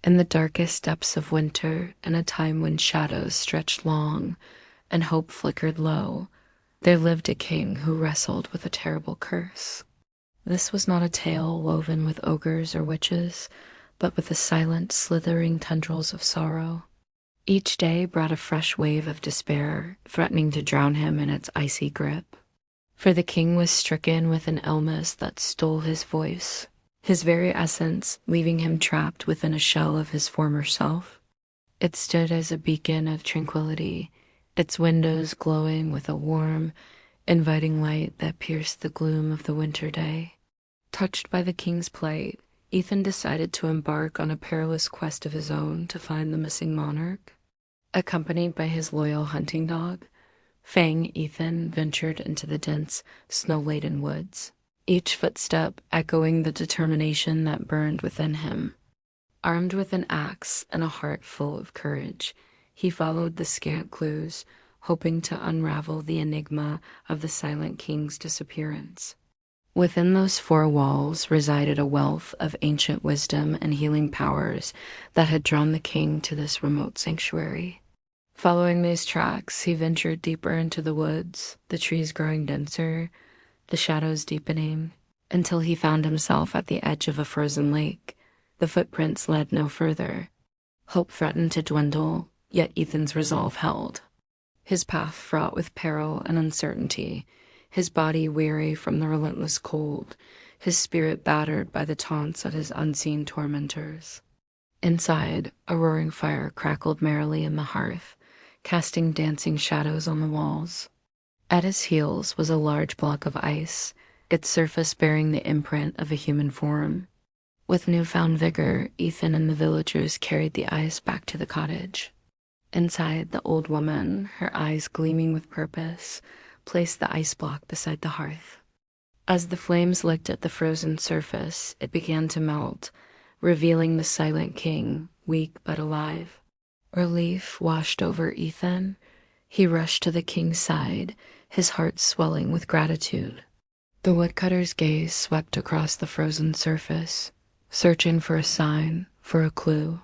In the darkest depths of winter, in a time when shadows stretched long and hope flickered low, there lived a king who wrestled with a terrible curse. This was not a tale woven with ogres or witches, but with the silent, slithering tendrils of sorrow. Each day brought a fresh wave of despair, threatening to drown him in its icy grip. For the king was stricken with an illness that stole his voice, his very essence, leaving him trapped within a shell of his former self. It stood as a beacon of tranquility, its windows glowing with a warm, inviting light that pierced the gloom of the winter day. Touched by the king's plight, Ethan decided to embark on a perilous quest of his own to find the missing monarch. Accompanied by his loyal hunting dog, Fang, Ethan ventured into the dense, snow-laden woods, each footstep echoing the determination that burned within him. Armed with an axe and a heart full of courage, he followed the scant clues, hoping to unravel the enigma of the Silent King's disappearance. Within those four walls resided a wealth of ancient wisdom and healing powers that had drawn the king to this remote sanctuary. Following these tracks, he ventured deeper into the woods, the trees growing denser, the shadows deepening, until he found himself at the edge of a frozen lake. The footprints led no further. Hope threatened to dwindle, yet Ethan's resolve held. His path fraught with peril and uncertainty, his body weary from the relentless cold, his spirit battered by the taunts of his unseen tormentors. Inside, a roaring fire crackled merrily in the hearth, casting dancing shadows on the walls. At his heels was a large block of ice, its surface bearing the imprint of a human form. With newfound vigor, Ethan and the villagers carried the ice back to the cottage. Inside, the old woman, her eyes gleaming with purpose, placed the ice block beside the hearth. As the flames licked at the frozen surface, it began to melt, revealing the Silent King, weak but alive. Relief washed over Ethan. He rushed to the king's side, his heart swelling with gratitude. The woodcutter's gaze swept across the frozen surface, searching for a sign, for a clue.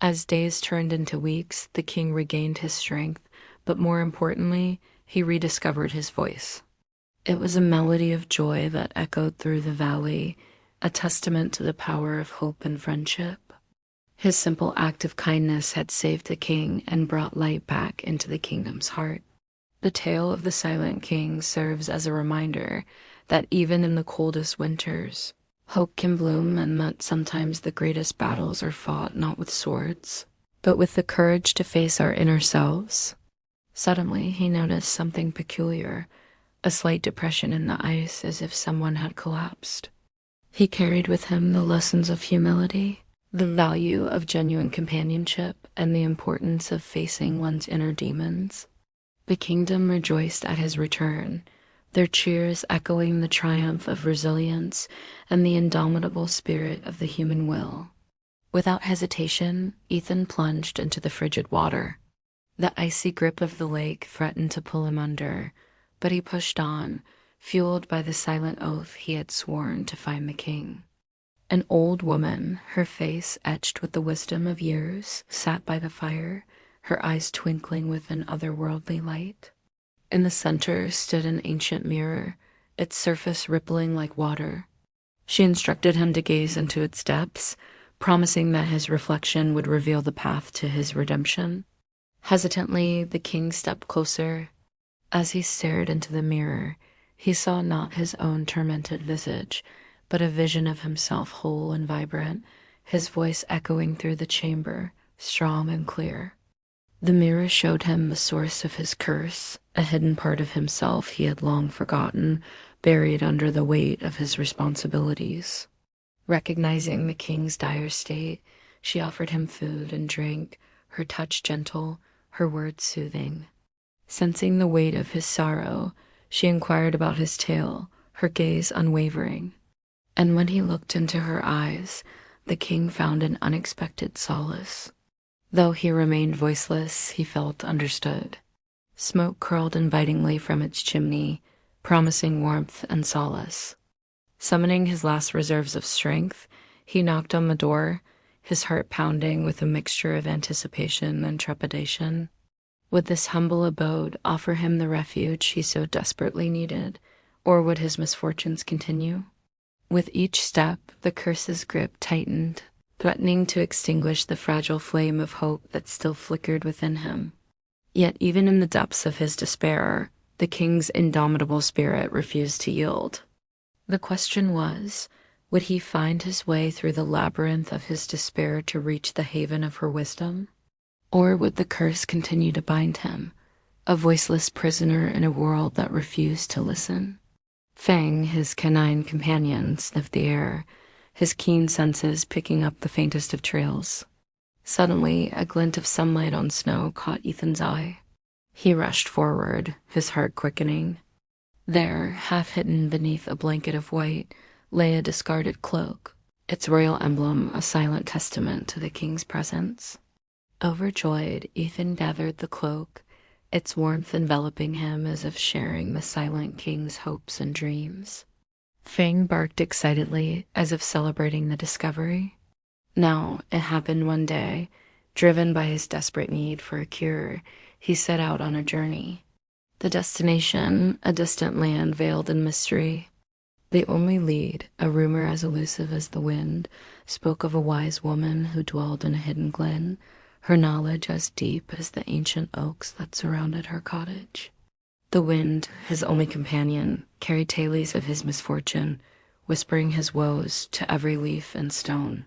As days turned into weeks, the king regained his strength, but more importantly, he rediscovered his voice. It was a melody of joy that echoed through the valley, a testament to the power of hope and friendship. His simple act of kindness had saved the king and brought light back into the kingdom's heart. The tale of the Silent King serves as a reminder that even in the coldest winters, hope can bloom, and that sometimes the greatest battles are fought not with swords, but with the courage to face our inner selves. Suddenly, he noticed something peculiar, a slight depression in the ice as if someone had collapsed. He carried with him the lessons of humility, the value of genuine companionship, and the importance of facing one's inner demons. The kingdom rejoiced at his return, their cheers echoing the triumph of resilience and the indomitable spirit of the human will. Without hesitation, Ethan plunged into the frigid water. The icy grip of the lake threatened to pull him under, but he pushed on, fueled by the silent oath he had sworn to find the king. An old woman, her face etched with the wisdom of years, sat by the fire, her eyes twinkling with an otherworldly light. In the center stood an ancient mirror, its surface rippling like water. She instructed him to gaze into its depths, promising that his reflection would reveal the path to his redemption. Hesitantly, the king stepped closer. As he stared into the mirror, he saw not his own tormented visage, but a vision of himself whole and vibrant, his voice echoing through the chamber, strong and clear. The mirror showed him the source of his curse, a hidden part of himself he had long forgotten, buried under the weight of his responsibilities. Recognizing the king's dire state, she offered him food and drink, her touch gentle, her words soothing. Sensing the weight of his sorrow, she inquired about his tale, her gaze unwavering. And when he looked into her eyes, the king found an unexpected solace. Though he remained voiceless, he felt understood. Smoke curled invitingly from its chimney, promising warmth and solace. Summoning his last reserves of strength, he knocked on the door, his heart pounding with a mixture of anticipation and trepidation. Would this humble abode offer him the refuge he so desperately needed, or would his misfortunes continue? With each step, the curse's grip tightened, threatening to extinguish the fragile flame of hope that still flickered within him. Yet even in the depths of his despair, the king's indomitable spirit refused to yield. The question was, would he find his way through the labyrinth of his despair to reach the haven of her wisdom? Or would the curse continue to bind him, a voiceless prisoner in a world that refused to listen? Fang, his canine companion, sniffed the air, his keen senses picking up the faintest of trails. Suddenly, a glint of sunlight on snow caught Ethan's eye. He rushed forward, his heart quickening. There, half hidden beneath a blanket of white, lay a discarded cloak, its royal emblem a silent testament to the king's presence. Overjoyed, Ethan gathered the cloak, its warmth enveloping him as if sharing the silent king's hopes and dreams. Fang barked excitedly, as if celebrating the discovery. Now, it happened one day, driven by his desperate need for a cure, he set out on a journey. The destination, a distant land veiled in mystery. The only lead, a rumor as elusive as the wind, spoke of a wise woman who dwelled in a hidden glen, her knowledge as deep as the ancient oaks that surrounded her cottage. The wind, his only companion, carried tales of his misfortune, whispering his woes to every leaf and stone.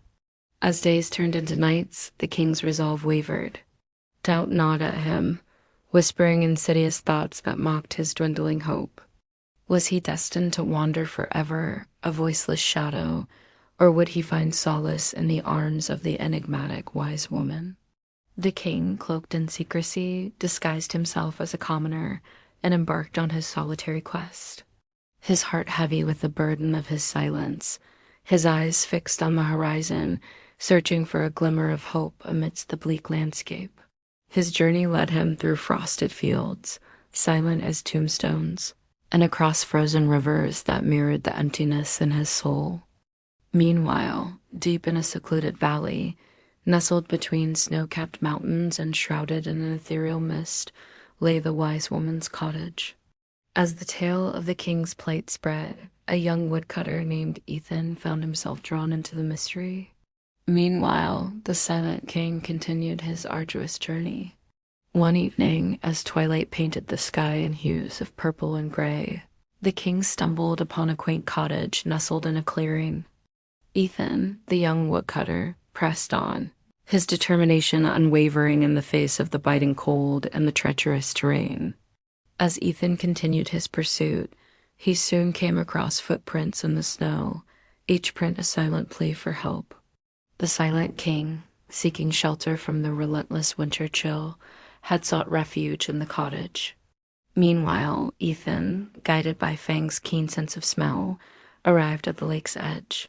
As days turned into nights, the king's resolve wavered. Doubt gnawed at him, whispering insidious thoughts that mocked his dwindling hope. Was he destined to wander forever, a voiceless shadow, or would he find solace in the arms of the enigmatic wise woman? The king, cloaked in secrecy, disguised himself as a commoner and embarked on his solitary quest. His heart heavy with the burden of his silence, his eyes fixed on the horizon, searching for a glimmer of hope amidst the bleak landscape. His journey led him through frosted fields, silent as tombstones, and across frozen rivers that mirrored the emptiness in his soul. Meanwhile, deep in a secluded valley, nestled between snow-capped mountains and shrouded in an ethereal mist, lay the wise woman's cottage. As the tale of the king's plight spread, a young woodcutter named Ethan found himself drawn into the mystery. Meanwhile, the silent king continued his arduous journey. One evening, as twilight painted the sky in hues of purple and gray, the king stumbled upon a quaint cottage nestled in a clearing. Ethan, the young woodcutter, pressed on, his determination unwavering in the face of the biting cold and the treacherous terrain. As Ethan continued his pursuit, he soon came across footprints in the snow, each print a silent plea for help. The silent king, seeking shelter from the relentless winter chill, had sought refuge in the cottage. Meanwhile, Ethan, guided by Fang's keen sense of smell, arrived at the lake's edge.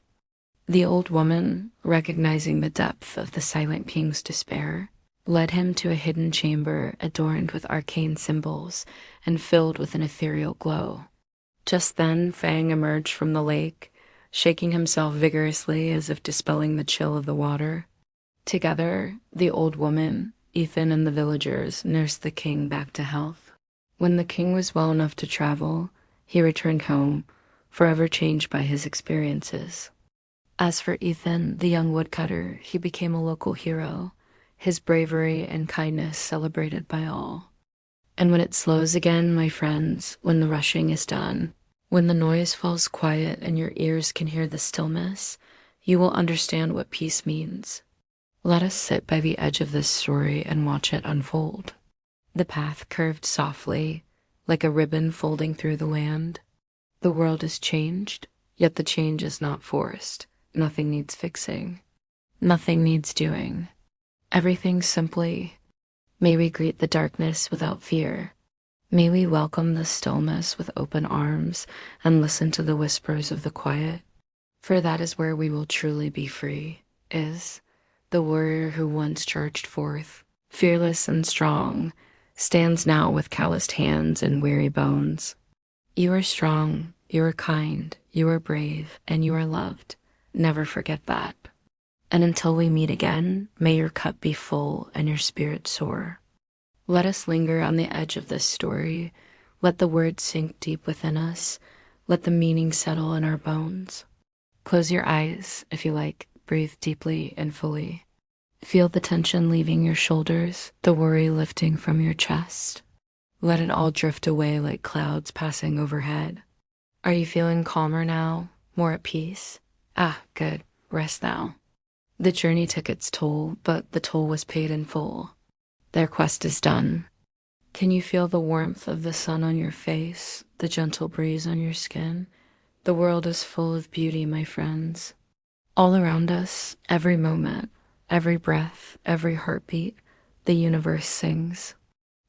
The old woman, recognizing the depth of the silent king's despair, led him to a hidden chamber adorned with arcane symbols and filled with an ethereal glow. Just then, Fang emerged from the lake, shaking himself vigorously as if dispelling the chill of the water. Together, the old woman, Ethan, and the villagers nursed the king back to health. When the king was well enough to travel, he returned home, forever changed by his experiences. As for Ethan, the young woodcutter, he became a local hero, his bravery and kindness celebrated by all. And when it slows again, my friends, when the rushing is done, when the noise falls quiet and your ears can hear the stillness, you will understand what peace means. Let us sit by the edge of this story and watch it unfold. The path curved softly, like a ribbon folding through the land. The world is changed, yet the change is not forced. Nothing needs fixing. Nothing needs doing. Everything simply. May we greet the darkness without fear. May we welcome the stillness with open arms and listen to the whispers of the quiet. For that is where we will truly be free, is the warrior who once charged forth, fearless and strong, stands now with calloused hands and weary bones. You are strong, you are kind, you are brave, and you are loved. Never forget that. And until we meet again, may your cup be full and your spirit soar. Let us linger on the edge of this story. Let the words sink deep within us. Let the meaning settle in our bones. Close your eyes if you like. Breathe deeply and fully. Feel the tension leaving your shoulders, the worry lifting from your chest. Let it all drift away like clouds passing overhead. Are you feeling calmer now? More at peace? Ah, good. Rest now. The journey took its toll, but the toll was paid in full. Their quest is done. Can you feel the warmth of the sun on your face, the gentle breeze on your skin? The world is full of beauty, my friends. All around us, every moment, every breath, every heartbeat, the universe sings.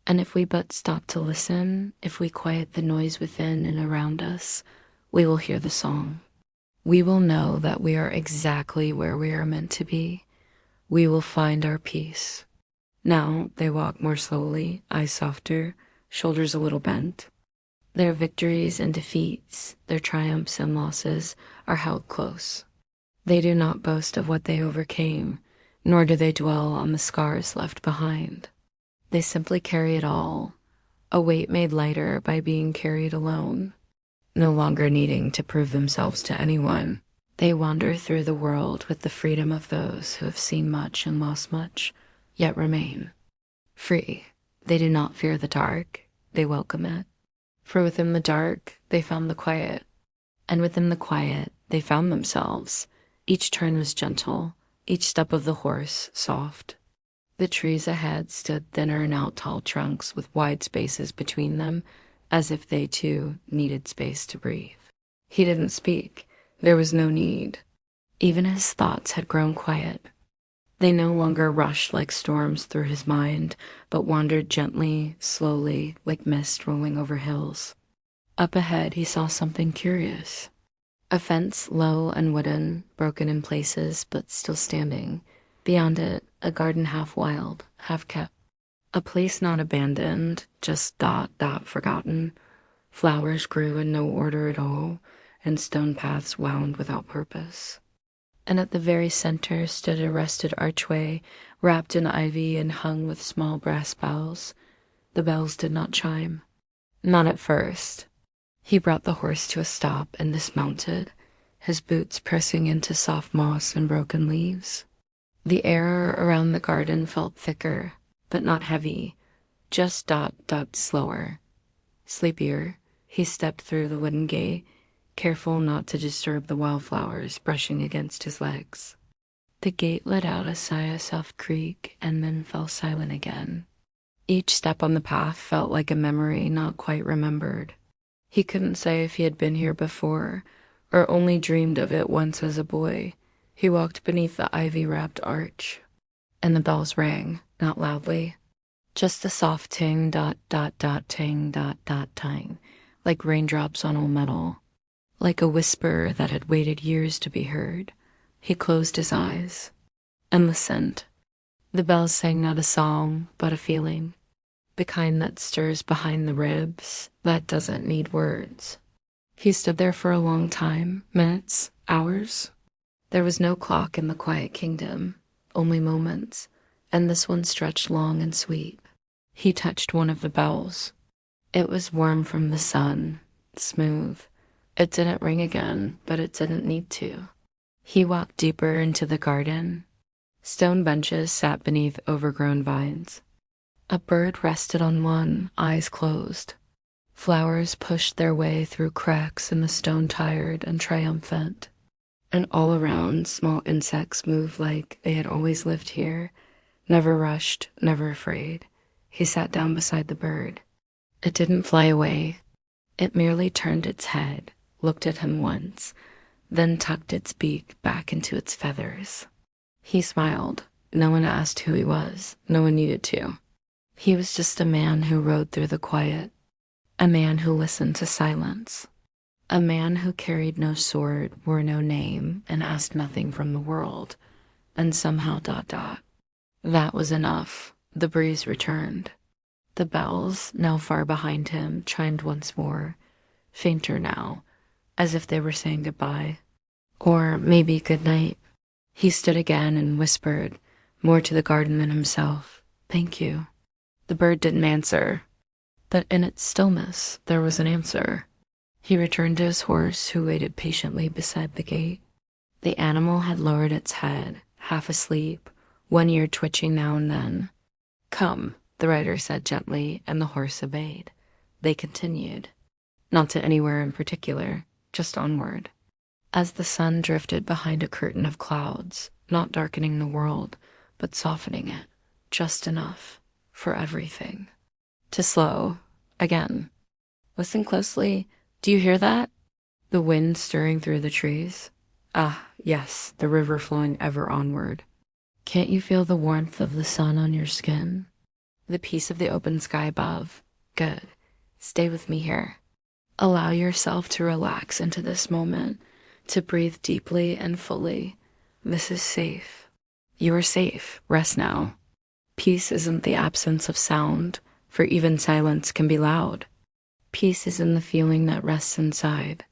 And if we but stop to listen, if we quiet the noise within and around us, we will hear the song. We will know that we are exactly where we are meant to be. We will find our peace. Now they walk more slowly, eyes softer, shoulders a little bent. Their victories and defeats, their triumphs and losses are held close. They do not boast of what they overcame, nor do they dwell on the scars left behind. They simply carry it all, a weight made lighter by being carried alone. No longer needing to prove themselves to anyone, they wander through the world with the freedom of those who have seen much and lost much, yet remain free. They do not fear the dark, they welcome it. For within the dark, they found the quiet. And within the quiet, they found themselves. Each turn was gentle, each step of the horse soft. The trees ahead stood thinner and out tall trunks with wide spaces between them, as if they too needed space to breathe. He didn't speak. There was no need. Even his thoughts had grown quiet. They no longer rushed like storms through his mind, but wandered gently, slowly, like mist rolling over hills. Up ahead, he saw something curious. A fence, low and wooden, broken in places, but still standing. Beyond it, a garden half wild, half kept. A place not abandoned, just forgotten. Flowers grew in no order at all, and stone paths wound without purpose. And at the very center stood a rusted archway, wrapped in ivy and hung with small brass bells. The bells did not chime. Not at first. He brought the horse to a stop and dismounted, his boots pressing into soft moss and broken leaves. The air around the garden felt thicker, but not heavy, just slower. Sleepier, he stepped through the wooden gate, careful not to disturb the wildflowers brushing against his legs. The gate let out a sigh of soft creak and then fell silent again. Each step on the path felt like a memory not quite remembered. He couldn't say if he had been here before, or only dreamed of it once as a boy. He walked beneath the ivy-wrapped arch, and the bells rang, not loudly. Just a soft ting, ting, ting, like raindrops on old metal. Like a whisper that had waited years to be heard. He closed his eyes and listened. The bells sang not a song, but a feeling. The kind that stirs behind the ribs, that doesn't need words. He stood there for a long time, minutes, hours. There was no clock in the quiet kingdom, only moments, and this one stretched long and sweet. He touched one of the bells. It was warm from the sun, smooth. It didn't ring again, but it didn't need to. He walked deeper into the garden. Stone benches sat beneath overgrown vines. A bird rested on one, eyes closed. Flowers pushed their way through cracks in the stone tired and triumphant. And all around, small insects moved like they had always lived here, never rushed, never afraid. He sat down beside the bird. It didn't fly away. It merely turned its head, looked at him once, then tucked its beak back into its feathers. He smiled. No one asked who he was. No one needed to. He was just a man who rode through the quiet, a man who listened to silence, a man who carried no sword, wore no name, and asked nothing from the world, and somehow ... That was enough. The breeze returned. The bells, now far behind him, chimed once more, fainter now, as if they were saying goodbye. Or maybe good night. He stood again and whispered, more to the garden than himself, "Thank you." The bird didn't answer, but in its stillness there was an answer. He returned to his horse, who waited patiently beside the gate. The animal had lowered its head, half asleep, one ear twitching now and then. "Come," the rider said gently, and the horse obeyed. They continued, not to anywhere in particular, just onward. As the sun drifted behind a curtain of clouds, not darkening the world, but softening it, just enough for everything to slow again. Listen closely. Do you hear that? The wind stirring through the trees? Ah, yes, the river flowing ever onward. Can't you feel the warmth of the sun on your skin? The peace of the open sky above? Good. Stay with me here. Allow yourself to relax into this moment, to breathe deeply and fully. This is safe. You are safe. Rest now. Peace isn't the absence of sound, for even silence can be loud. Peace is in the feeling that rests inside.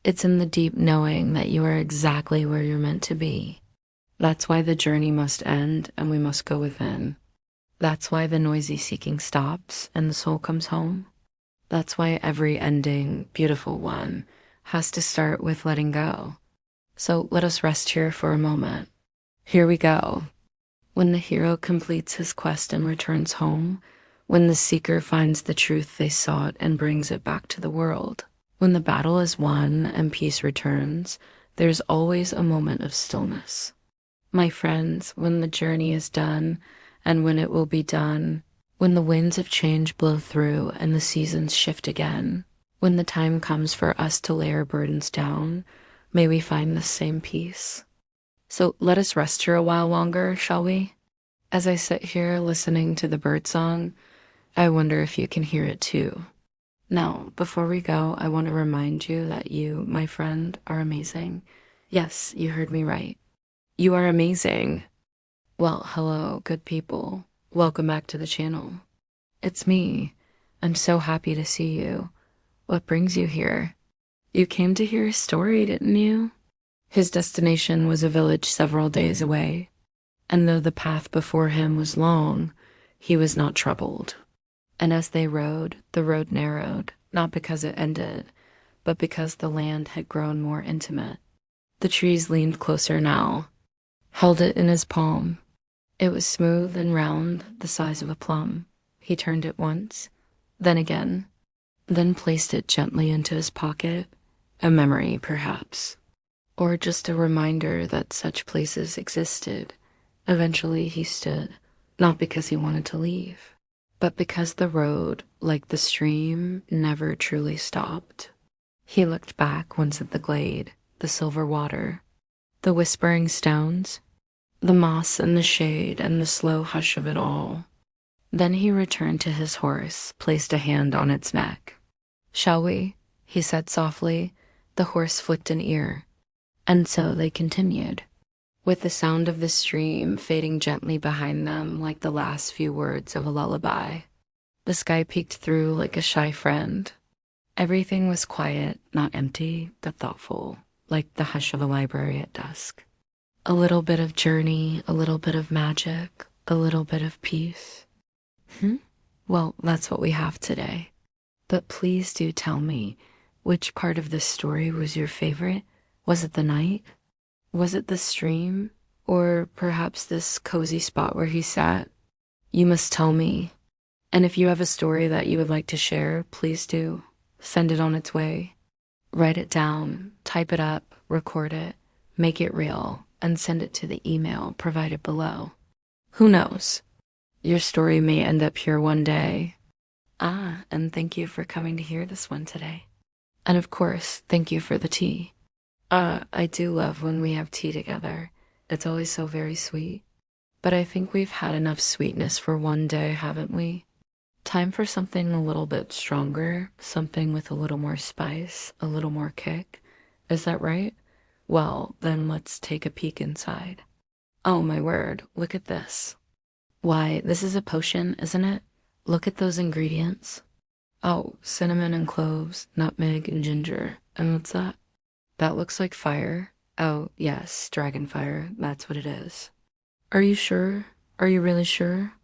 It's in the deep knowing that you are exactly where you're meant to be. That's why the journey must end and we must go within. That's why the noisy seeking stops and the soul comes home. That's why every ending, beautiful one, has to start with letting go. So let us rest here for a moment. Here we go. When the hero completes his quest and returns home, when the seeker finds the truth they sought and brings it back to the world, when the battle is won and peace returns, there's always a moment of stillness. My friends, when the journey is done, and when it will be done, when the winds of change blow through and the seasons shift again, when the time comes for us to lay our burdens down, may we find the same peace. So let us rest here a while longer, shall we? As I sit here listening to the birdsong, I wonder if you can hear it too. Now, before we go, I want to remind you that you, my friend, are amazing. Yes, you heard me right. You are amazing. Well, hello, good people. Welcome back to the channel. It's me. I'm so happy to see you. What brings you here? You came to hear a story, didn't you? His destination was a village several days away, and though the path before him was long, he was not troubled. And as they rode, the road narrowed, not because it ended, but because the land had grown more intimate. The trees leaned closer now, held it in his palm. It was smooth and round, the size of a plum. He turned it once, then again, then placed it gently into his pocket, a memory perhaps, or just a reminder that such places existed. Eventually he stood, not because he wanted to leave, but because the road, like the stream, never truly stopped. He looked back once at the glade, the silver water, the whispering stones, the moss and the shade and the slow hush of it all. Then he returned to his horse, placed a hand on its neck. "Shall we?" he said softly. The horse flicked an ear. And so they continued, with the sound of the stream fading gently behind them like the last few words of a lullaby. The sky peeked through like a shy friend. Everything was quiet, not empty, but thoughtful, like the hush of a library at dusk. A little bit of journey, a little bit of magic, a little bit of peace. Well, that's what we have today. But please do tell me, which part of this story was your favorite? Was it the night? Was it the stream? Or perhaps this cozy spot where he sat? You must tell me. And if you have a story that you would like to share, please do. Send it on its way. Write it down, type it up, record it, make it real, and send it to the email provided below. Who knows? Your story may end up here one day. And thank you for coming to hear this one today. And of course, thank you for the tea. I do love when we have tea together. It's always so very sweet. But I think we've had enough sweetness for one day, haven't we? Time for something a little bit stronger, something with a little more spice, a little more kick. Is that right? Well, then let's take a peek inside. Oh my word, look at this. Why, this is a potion, isn't it? Look at those ingredients. Oh, cinnamon and cloves, nutmeg and ginger. And what's that? That looks like fire. Oh, yes, dragonfire, that's what it is. Are you sure? Are you really sure?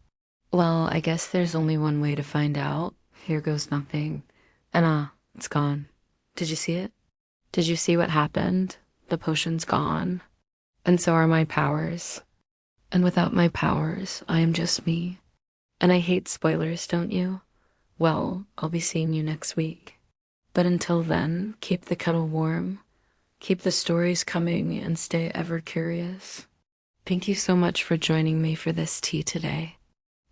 Well, I guess there's only one way to find out. Here goes nothing. And it's gone. Did you see it? Did you see what happened? The potion's gone. And so are my powers. And without my powers, I am just me. And I hate spoilers, don't you? Well, I'll be seeing you next week. But until then, keep the kettle warm, keep the stories coming, and stay ever curious. Thank you so much for joining me for this tea today.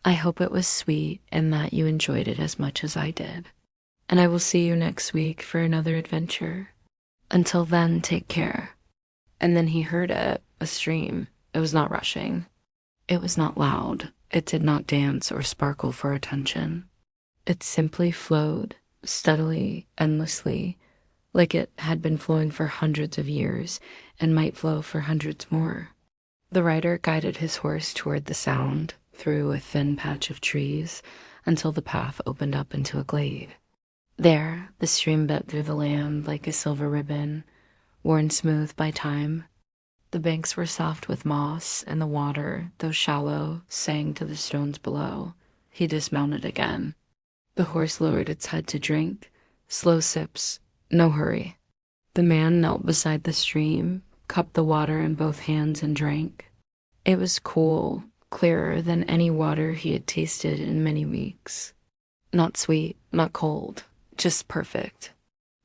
I hope it was sweet and that you enjoyed it as much as I did. And I will see you next week for another adventure. Until then, take care. And then he heard it, a stream. It was not rushing. It was not loud. It did not dance or sparkle for attention. It simply flowed, steadily, endlessly, like it had been flowing for hundreds of years and might flow for hundreds more. The rider guided his horse toward the sound, through a thin patch of trees, until the path opened up into a glade. There, the stream bit through the land like a silver ribbon, worn smooth by time. The banks were soft with moss, and the water, though shallow, sang to the stones below. He dismounted again. The horse lowered its head to drink. Slow sips, no hurry. The man knelt beside the stream, cupped the water in both hands and drank. It was cool, clearer than any water he had tasted in many weeks. Not sweet, not cold, just perfect.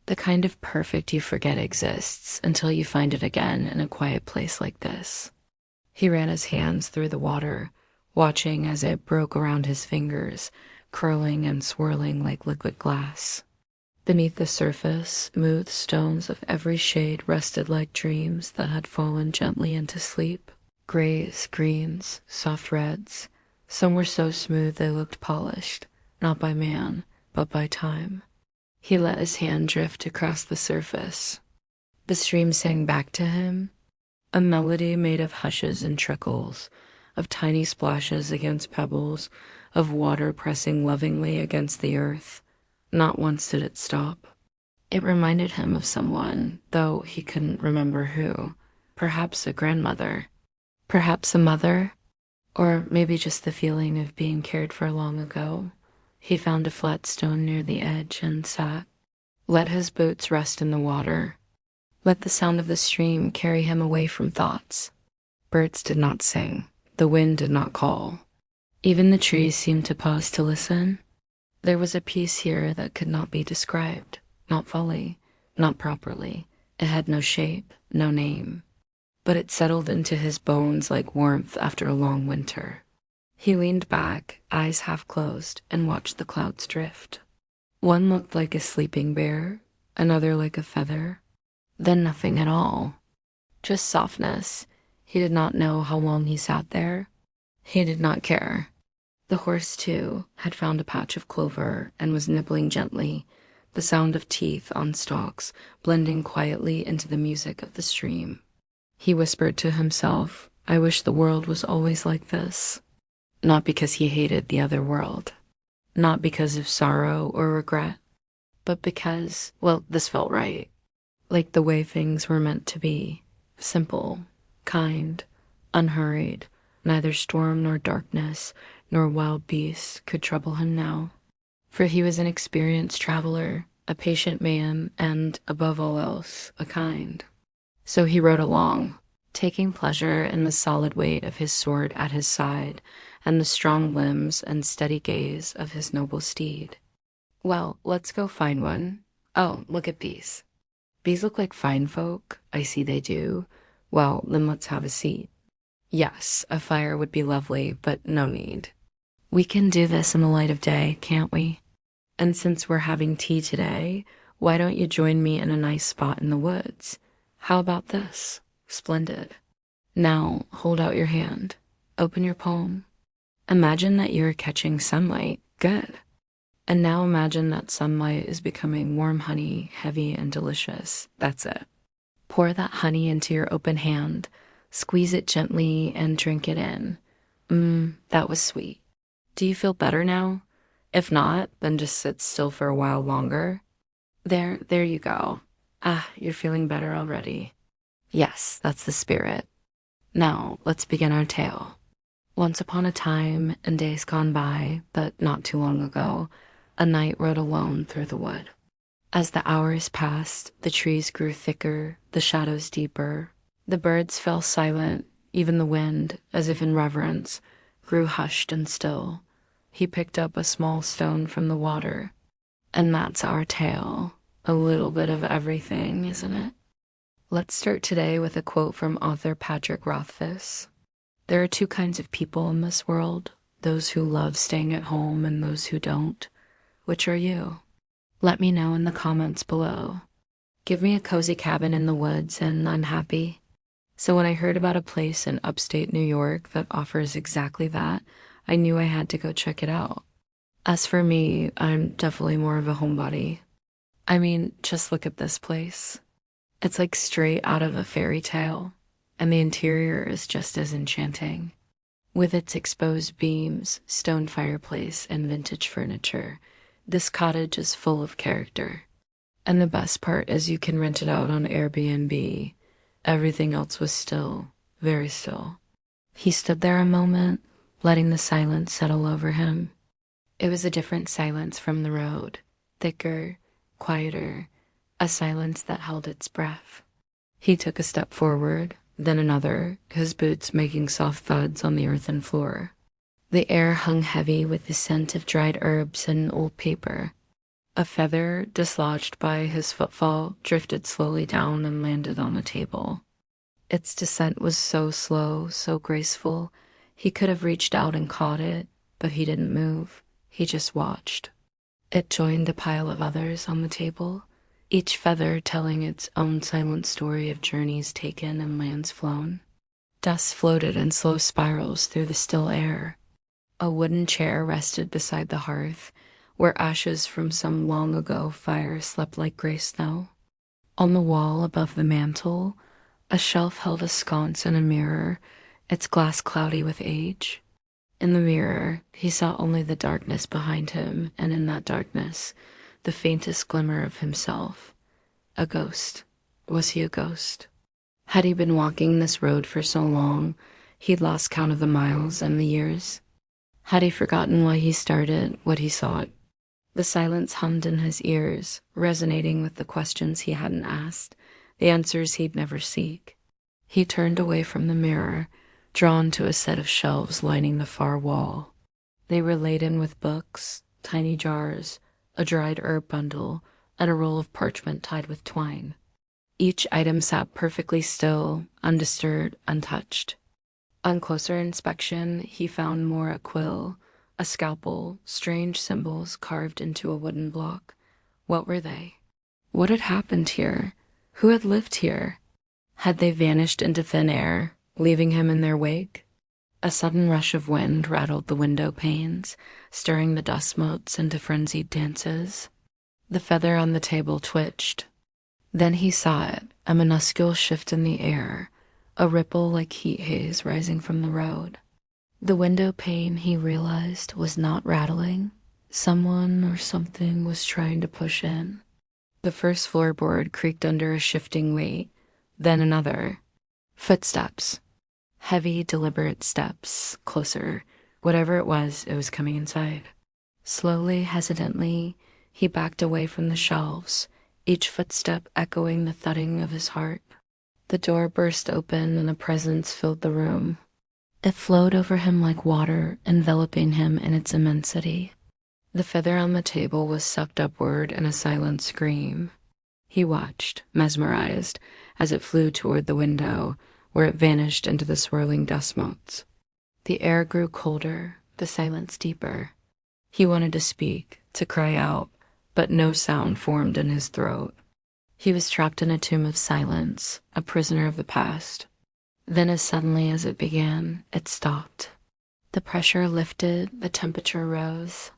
The kind of perfect you forget exists until you find it again in a quiet place like this. He ran his hands through the water, watching as it broke around his fingers, curling and swirling like liquid glass. Beneath the surface, smooth stones of every shade rested like dreams that had fallen gently into sleep. Grays, greens, soft reds. Some were so smooth they looked polished, not by man, but by time. He let his hand drift across the surface. The stream sang back to him, a melody made of hushes and trickles, of tiny splashes against pebbles, of water pressing lovingly against the earth. Not once did it stop. It reminded him of someone, though he couldn't remember who. Perhaps a grandmother. Perhaps a mother. Or maybe just the feeling of being cared for long ago. He found a flat stone near the edge and sat. Let his boots rest in the water. Let the sound of the stream carry him away from thoughts. Birds did not sing. The wind did not call. Even the trees seemed to pause to listen. There was a peace here that could not be described, not fully, not properly. It had no shape, no name. But it settled into his bones like warmth after a long winter. He leaned back, eyes half closed, and watched the clouds drift. One looked like a sleeping bear, another like a feather, then nothing at all. Just softness. He did not know how long he sat there. He did not care. The horse, too, had found a patch of clover and was nibbling gently, the sound of teeth on stalks blending quietly into the music of the stream. He whispered to himself, I wish the world was always like this. Not because he hated the other world. Not because of sorrow or regret. But because, well, this felt right. Like the way things were meant to be. Simple, kind, unhurried. Neither storm nor darkness nor wild beasts could trouble him now. For he was an experienced traveler, a patient man, and, above all else, a kind. So he rode along, taking pleasure in the solid weight of his sword at his side and the strong limbs and steady gaze of his noble steed. Well, let's go find one. Oh, look at these. These look like fine folk. I see they do. Well, then let's have a seat. Yes, a fire would be lovely, but no need. We can do this in the light of day, can't we? And since we're having tea today, why don't you join me in a nice spot in the woods? How about this? Splendid. Now, hold out your hand. Open your palm. Imagine that you're catching sunlight. Good. And now imagine that sunlight is becoming warm honey, heavy and delicious. That's it. Pour that honey into your open hand, squeeze it gently, and drink it in. That was sweet. Do you feel better now? If not, then just sit still for a while longer. There you go. You're feeling better already. Yes, that's the spirit. Now, let's begin our tale. Once upon a time, in days gone by, but not too long ago, a knight rode alone through the wood. As the hours passed, the trees grew thicker, the shadows deeper. The birds fell silent, even the wind, as if in reverence, grew hushed and still. He picked up a small stone from the water. And that's our tale. A little bit of everything, isn't it? Let's start today with a quote from author Patrick Rothfuss. There are two kinds of people in this world, those who love staying at home and those who don't. Which are you? Let me know in the comments below. Give me a cozy cabin in the woods and I'm happy. So when I heard about a place in upstate New York that offers exactly that, I knew I had to go check it out. As for me, I'm definitely more of a homebody. I mean, just look at this place. It's like straight out of a fairy tale, and the interior is just as enchanting. With its exposed beams, stone fireplace, and vintage furniture, this cottage is full of character. And the best part is you can rent it out on Airbnb. Everything else was still, very still. He stood there a moment, letting the silence settle over him. It was a different silence from the road, thicker, quieter, a silence that held its breath. He took a step forward, then another, his boots making soft thuds on the earthen floor. The air hung heavy with the scent of dried herbs and old paper. A feather, dislodged by his footfall, drifted slowly down and landed on a table. Its descent was so slow, so graceful, he could have reached out and caught it, but he didn't move. He just watched. It joined a pile of others on the table, each feather telling its own silent story of journeys taken and lands flown. Dust floated in slow spirals through the still air. A wooden chair rested beside the hearth, where ashes from some long ago fire slept like gray snow. On the wall above the mantel, a shelf held a sconce and a mirror, its glass cloudy with age. In the mirror, he saw only the darkness behind him, and in that darkness, the faintest glimmer of himself. A ghost. Was he a ghost? Had he been walking this road for so long, he'd lost count of the miles and the years? Had he forgotten why he started, what he sought? The silence hummed in his ears, resonating with the questions he hadn't asked, the answers he'd never seek. He turned away from the mirror, drawn to a set of shelves lining the far wall. They were laden with books, tiny jars, a dried herb bundle, and a roll of parchment tied with twine. Each item sat perfectly still, undisturbed, untouched. On closer inspection, he found more a quill, a scalpel, strange symbols carved into a wooden block. What were they? What had happened here? Who had lived here? Had they vanished into thin air, leaving him in their wake? A sudden rush of wind rattled the window panes, stirring the dust motes into frenzied dances. The feather on the table twitched. Then he saw it, a minuscule shift in the air, a ripple like heat haze rising from the road. The window pane, he realized, was not rattling. Someone or something was trying to push in. The first floorboard creaked under a shifting weight, then another. Footsteps. Heavy, deliberate steps, closer. Whatever it was coming inside. Slowly, hesitantly, he backed away from the shelves, each footstep echoing the thudding of his heart. The door burst open and a presence filled the room. It flowed over him like water, enveloping him in its immensity. The feather on the table was sucked upward in a silent scream. He watched, mesmerized, as it flew toward the window, where it vanished into the swirling dust motes. The air grew colder, the silence deeper. He wanted to speak, to cry out, but no sound formed in his throat. He was trapped in a tomb of silence, a prisoner of the past. Then as suddenly as it began, it stopped. The pressure lifted, the temperature rose.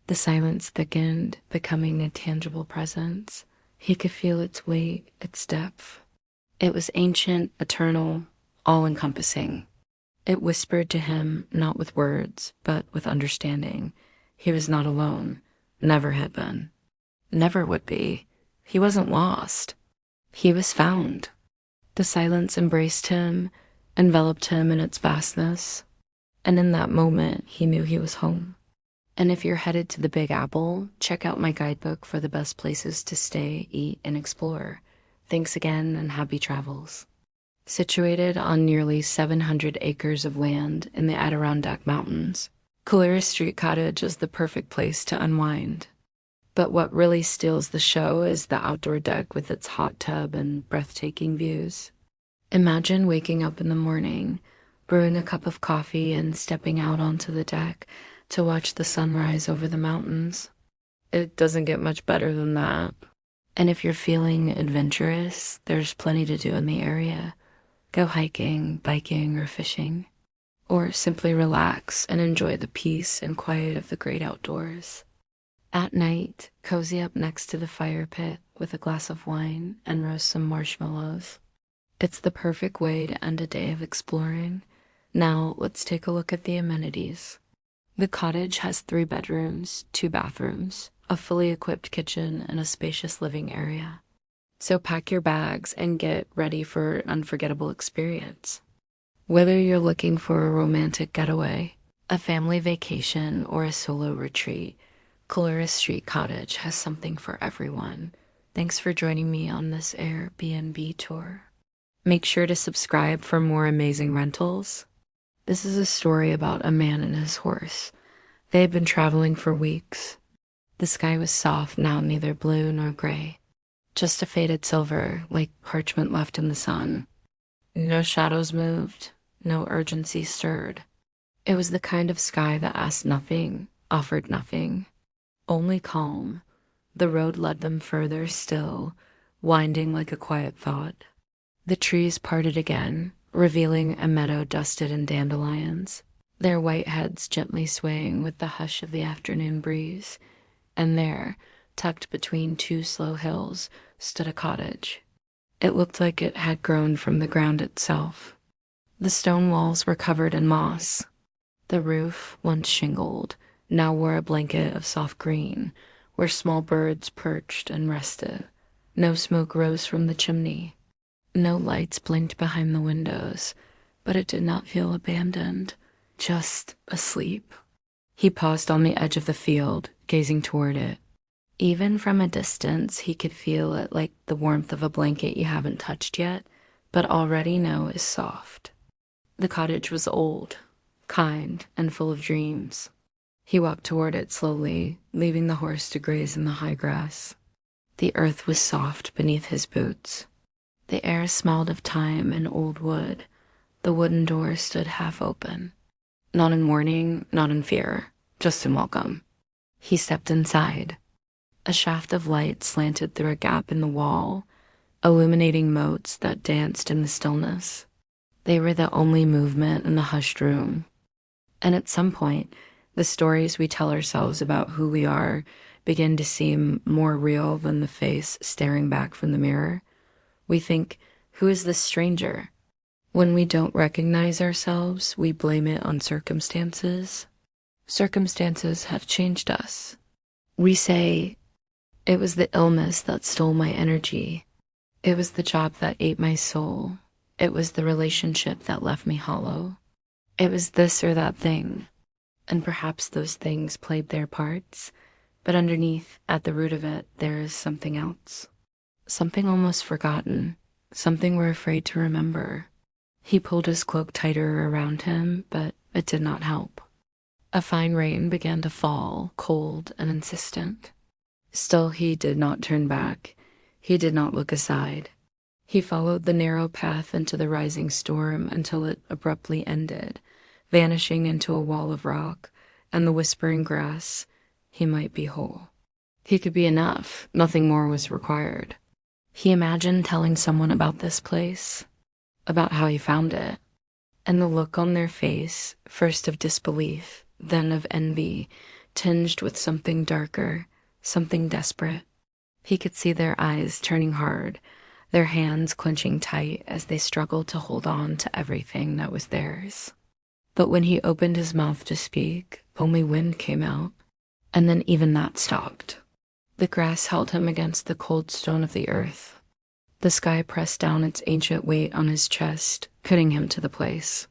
The silence thickened, becoming a tangible presence. He could feel its weight, its depth. It was ancient, eternal, all-encompassing. It whispered to him, not with words, but with understanding. He was not alone, never had been, never would be. He wasn't lost. He was found. The silence embraced him, enveloped him in its vastness, and in that moment, he knew he was home. And if you're headed to the Big Apple, check out my guidebook for the best places to stay, eat, and explore. Thanks again, and happy travels. Situated on nearly 700 acres of land in the Adirondack Mountains, Culler's Street Cottage is the perfect place to unwind. But what really steals the show is the outdoor deck with its hot tub and breathtaking views. Imagine waking up in the morning, brewing a cup of coffee, and stepping out onto the deck to watch the sunrise over the mountains. It doesn't get much better than that. And if you're feeling adventurous, there's plenty to do in the area. Go hiking, biking, or fishing. Or simply relax and enjoy the peace and quiet of the great outdoors. At night, cozy up next to the fire pit with a glass of wine and roast some marshmallows. It's the perfect way to end a day of exploring. Now, let's take a look at the amenities. The cottage has 3 bedrooms, 2 bathrooms, a fully equipped kitchen, and a spacious living area. So pack your bags and get ready for an unforgettable experience. Whether you're looking for a romantic getaway, a family vacation, or a solo retreat, Culler's Street Cottage has something for everyone. Thanks for joining me on this Airbnb tour. Make sure to subscribe for more amazing rentals. This is a story about a man and his horse. They had been traveling for weeks. The sky was soft, now neither blue nor gray. Just a faded silver, like parchment left in the sun. No shadows moved, no urgency stirred. It was the kind of sky that asked nothing, offered nothing. Only calm. The road led them further still, winding like a quiet thought. The trees parted again, revealing a meadow dusted in dandelions, their white heads gently swaying with the hush of the afternoon breeze. And there, tucked between 2 slow hills, stood a cottage. It looked like it had grown from the ground itself. The stone walls were covered in moss. The roof, once shingled, now wore a blanket of soft green, where small birds perched and rested. No smoke rose from the chimney. No lights blinked behind the windows, but it did not feel abandoned, just asleep. He paused on the edge of the field, gazing toward it. Even from a distance, he could feel it like the warmth of a blanket you haven't touched yet, but already know is soft. The cottage was old, kind, and full of dreams. He walked toward it slowly, leaving the horse to graze in the high grass. The earth was soft beneath his boots. The air smelled of thyme and old wood. The wooden door stood half open. Not in warning, not in fear, just in welcome. He stepped inside. A shaft of light slanted through a gap in the wall, illuminating motes that danced in the stillness. They were the only movement in the hushed room. And at some point, the stories we tell ourselves about who we are begin to seem more real than the face staring back from the mirror. We think, who is this stranger? When we don't recognize ourselves, we blame it on circumstances. Circumstances have changed us. We say, it was the illness that stole my energy. It was the job that ate my soul. It was the relationship that left me hollow. It was this or that thing. And perhaps those things played their parts, but underneath, at the root of it, there is something else. Something almost forgotten, something we're afraid to remember. He pulled his cloak tighter around him, but it did not help. A fine rain began to fall, cold and insistent. Still, he did not turn back. He did not look aside. He followed the narrow path into the rising storm until it abruptly ended, vanishing into a wall of rock and the whispering grass. He might be whole. He could be enough. Nothing more was required. He imagined telling someone about this place, about how he found it, and the look on their face, first of disbelief, then of envy, tinged with something darker, something desperate. He could see their eyes turning hard, their hands clenching tight as they struggled to hold on to everything that was theirs. But when he opened his mouth to speak, only wind came out, and then even that stopped. The grass held him against the cold stone of the earth. The sky pressed down its ancient weight on his chest, pinning him to the place.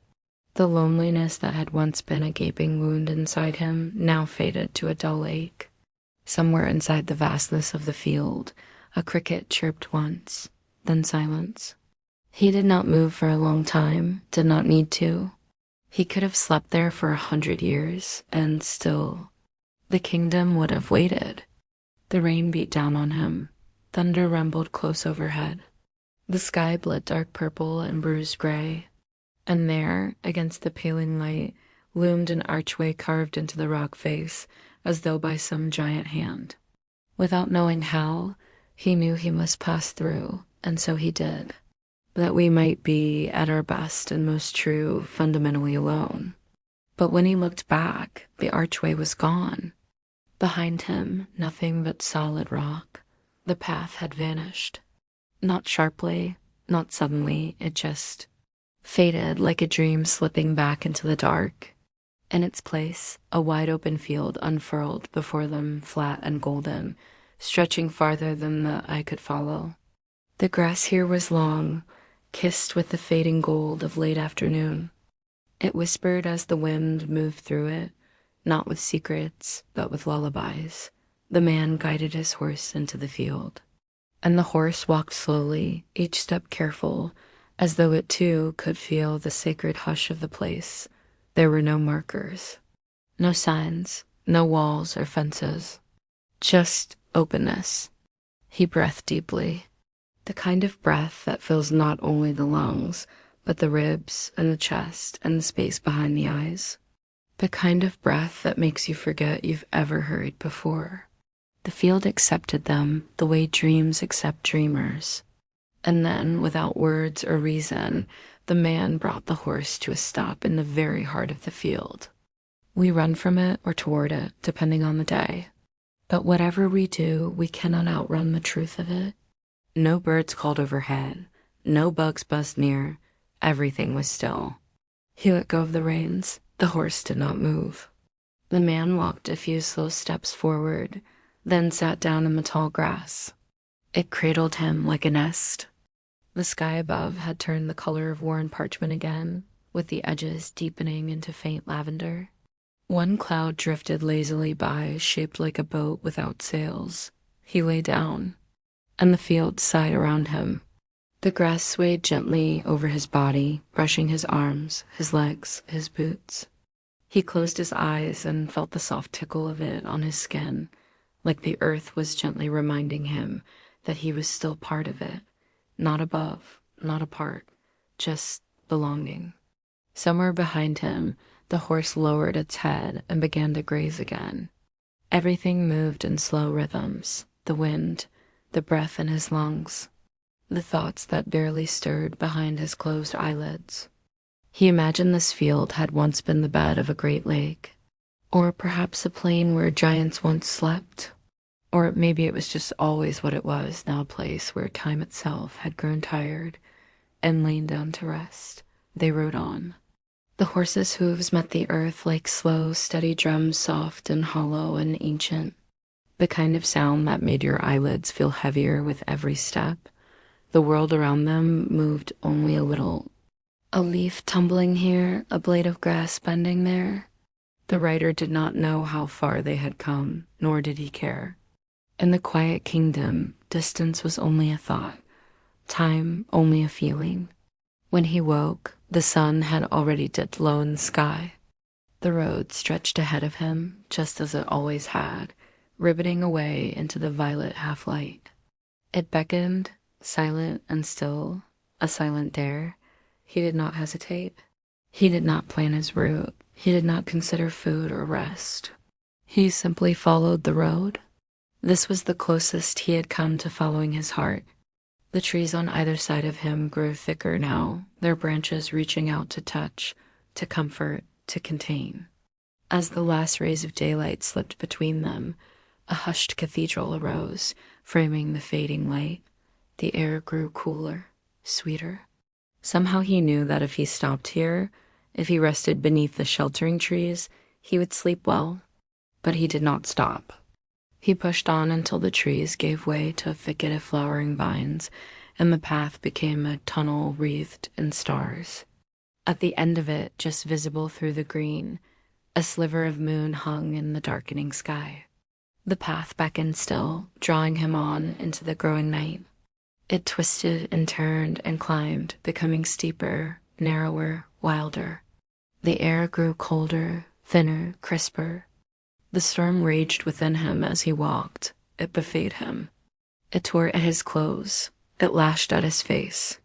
The loneliness that had once been a gaping wound inside him now faded to a dull ache. Somewhere inside the vastness of the field, a cricket chirped once, then silence. He did not move for a long time, did not need to. He could have slept there for 100 years, and still, the kingdom would have waited. The rain beat down on him. Thunder rumbled close overhead. The sky bled dark purple and bruised gray. And there, against the paling light, loomed an archway carved into the rock face, as though by some giant hand. Without knowing how, he knew he must pass through, and so he did. That we might be, at our best and most true, fundamentally alone. But when he looked back, the archway was gone. Behind him, nothing but solid rock. The path had vanished. Not sharply, not suddenly, it just faded like a dream slipping back into the dark. In its place, a wide-open field unfurled before them, flat and golden, stretching farther than the eye could follow. The grass here was long, kissed with the fading gold of late afternoon. It whispered as the wind moved through it, not with secrets, but with lullabies. The man guided his horse into the field. And the horse walked slowly, each step careful, as though it too could feel the sacred hush of the place. There were no markers, no signs, no walls or fences. Just openness. He breathed deeply. The kind of breath that fills not only the lungs, but the ribs and the chest and the space behind the eyes. The kind of breath that makes you forget you've ever hurried before. The field accepted them the way dreams accept dreamers. And then, without words or reason, the man brought the horse to a stop in the very heart of the field. We run from it or toward it, depending on the day. But whatever we do, we cannot outrun the truth of it. No birds called overhead, no bugs buzzed near, everything was still. He let go of the reins, the horse did not move. The man walked a few slow steps forward, then sat down in the tall grass. It cradled him like a nest. The sky above had turned the color of worn parchment again, with the edges deepening into faint lavender. One cloud drifted lazily by, shaped like a boat without sails. He lay down, and the field sighed around him. The grass swayed gently over his body, brushing his arms, his legs, his boots. He closed his eyes and felt the soft tickle of it on his skin, like the earth was gently reminding him that he was still part of it, not above, not apart, just belonging. Somewhere behind him, the horse lowered its head and began to graze again. Everything moved in slow rhythms, the wind, the breath in his lungs, the thoughts that barely stirred behind his closed eyelids. He imagined this field had once been the bed of a great lake, or perhaps a plain where giants once slept. Or maybe it was just always what it was, now a place where time itself had grown tired and lain down to rest. They rode on. The horse's hooves met the earth like slow, steady drums, soft and hollow and ancient. The kind of sound that made your eyelids feel heavier with every step. The world around them moved only a little. A leaf tumbling here, a blade of grass bending there. The rider did not know how far they had come, nor did he care. In the quiet kingdom, distance was only a thought, time only a feeling. When he woke, the sun had already dipped low in the sky. The road stretched ahead of him, just as it always had, ribboning away into the violet half-light. It beckoned, silent and still, a silent dare. He did not hesitate. He did not plan his route. He did not consider food or rest. He simply followed the road. This was the closest he had come to following his heart. The trees on either side of him grew thicker now, their branches reaching out to touch, to comfort, to contain. As the last rays of daylight slipped between them, a hushed cathedral arose, framing the fading light. The air grew cooler, sweeter. Somehow he knew that if he stopped here, if he rested beneath the sheltering trees, he would sleep well. But he did not stop. He pushed on until the trees gave way to a thicket of flowering vines, and the path became a tunnel wreathed in stars. At the end of it, just visible through the green, a sliver of moon hung in the darkening sky. The path beckoned still, drawing him on into the growing night. It twisted and turned and climbed, becoming steeper, narrower, wilder. The air grew colder, thinner, crisper. The storm raged within him as he walked. It buffeted him. It tore at his clothes. It lashed at his face.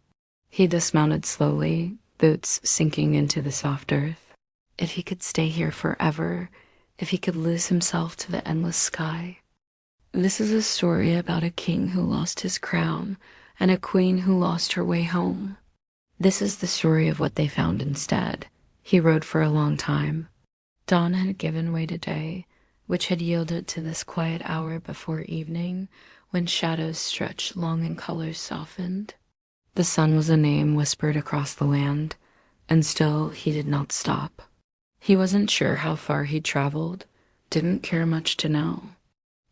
He dismounted slowly, boots sinking into the soft earth. If he could stay here forever, if he could lose himself to the endless sky. This is a story about a king who lost his crown and a queen who lost her way home. This is the story of what they found instead. He rode for a long time. Dawn had given way to day, which had yielded to this quiet hour before evening, when shadows stretched long and colors softened. The sun was a name whispered across the land, and still he did not stop. He wasn't sure how far he'd traveled, didn't care much to know.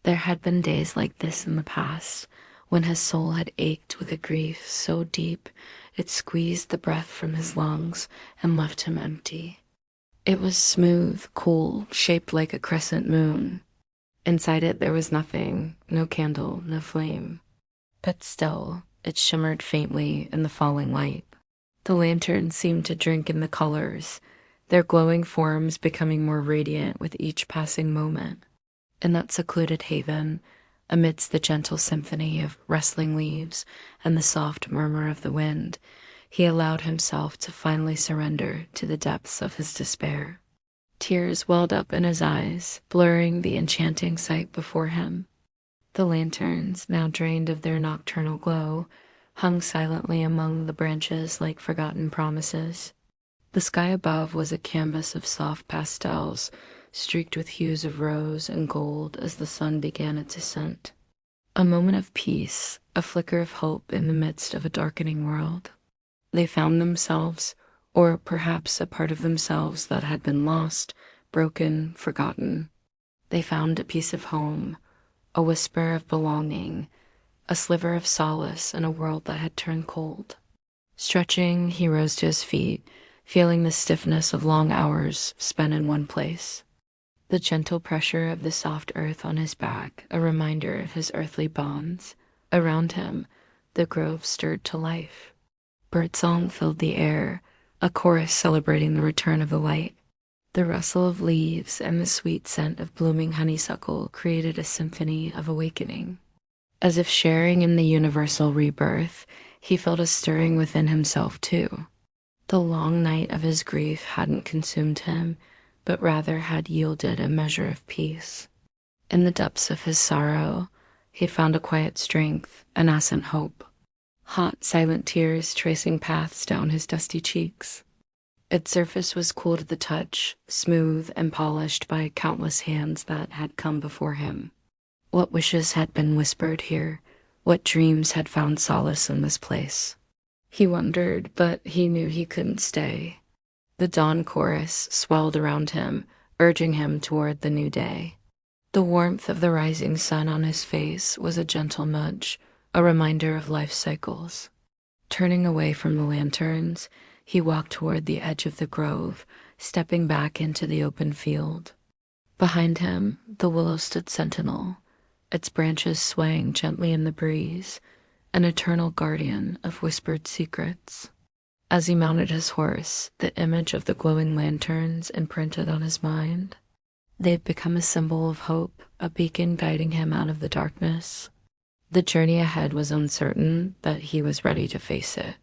There had been days like this in the past, when his soul had ached with a grief so deep it squeezed the breath from his lungs and left him empty. It was smooth, cool, shaped like a crescent moon. Inside it there was nothing, no candle, no flame. But still, it shimmered faintly in the falling light. The lanterns seemed to drink in the colors, their glowing forms becoming more radiant with each passing moment. In that secluded haven, amidst the gentle symphony of rustling leaves and the soft murmur of the wind, he allowed himself to finally surrender to the depths of his despair. Tears welled up in his eyes, blurring the enchanting sight before him. The lanterns, now drained of their nocturnal glow, hung silently among the branches like forgotten promises. The sky above was a canvas of soft pastels, streaked with hues of rose and gold as the sun began its ascent. A moment of peace, a flicker of hope in the midst of a darkening world. They found themselves, or perhaps a part of themselves that had been lost, broken, forgotten. They found a piece of home, a whisper of belonging, a sliver of solace in a world that had turned cold. Stretching, he rose to his feet, feeling the stiffness of long hours spent in one place. The gentle pressure of the soft earth on his back, a reminder of his earthly bonds. Around him, the grove stirred to life. Birdsong filled the air, a chorus celebrating the return of the light. The rustle of leaves and the sweet scent of blooming honeysuckle created a symphony of awakening. As if sharing in the universal rebirth, he felt a stirring within himself too. The long night of his grief hadn't consumed him, but rather had yielded a measure of peace. In the depths of his sorrow, he found a quiet strength, a nascent hope. Hot, silent tears tracing paths down his dusty cheeks. Its surface was cool to the touch, smooth and polished by countless hands that had come before him. What wishes had been whispered here? What dreams had found solace in this place? He wondered, but he knew he couldn't stay. The dawn chorus swelled around him, urging him toward the new day. The warmth of the rising sun on his face was a gentle nudge, a reminder of life's cycles. Turning away from the lanterns, he walked toward the edge of the grove, stepping back into the open field. Behind him, the willow stood sentinel, its branches swaying gently in the breeze, an eternal guardian of whispered secrets. As he mounted his horse, the image of the glowing lanterns imprinted on his mind. They'd become a symbol of hope, a beacon guiding him out of the darkness. The journey ahead was uncertain, but he was ready to face it.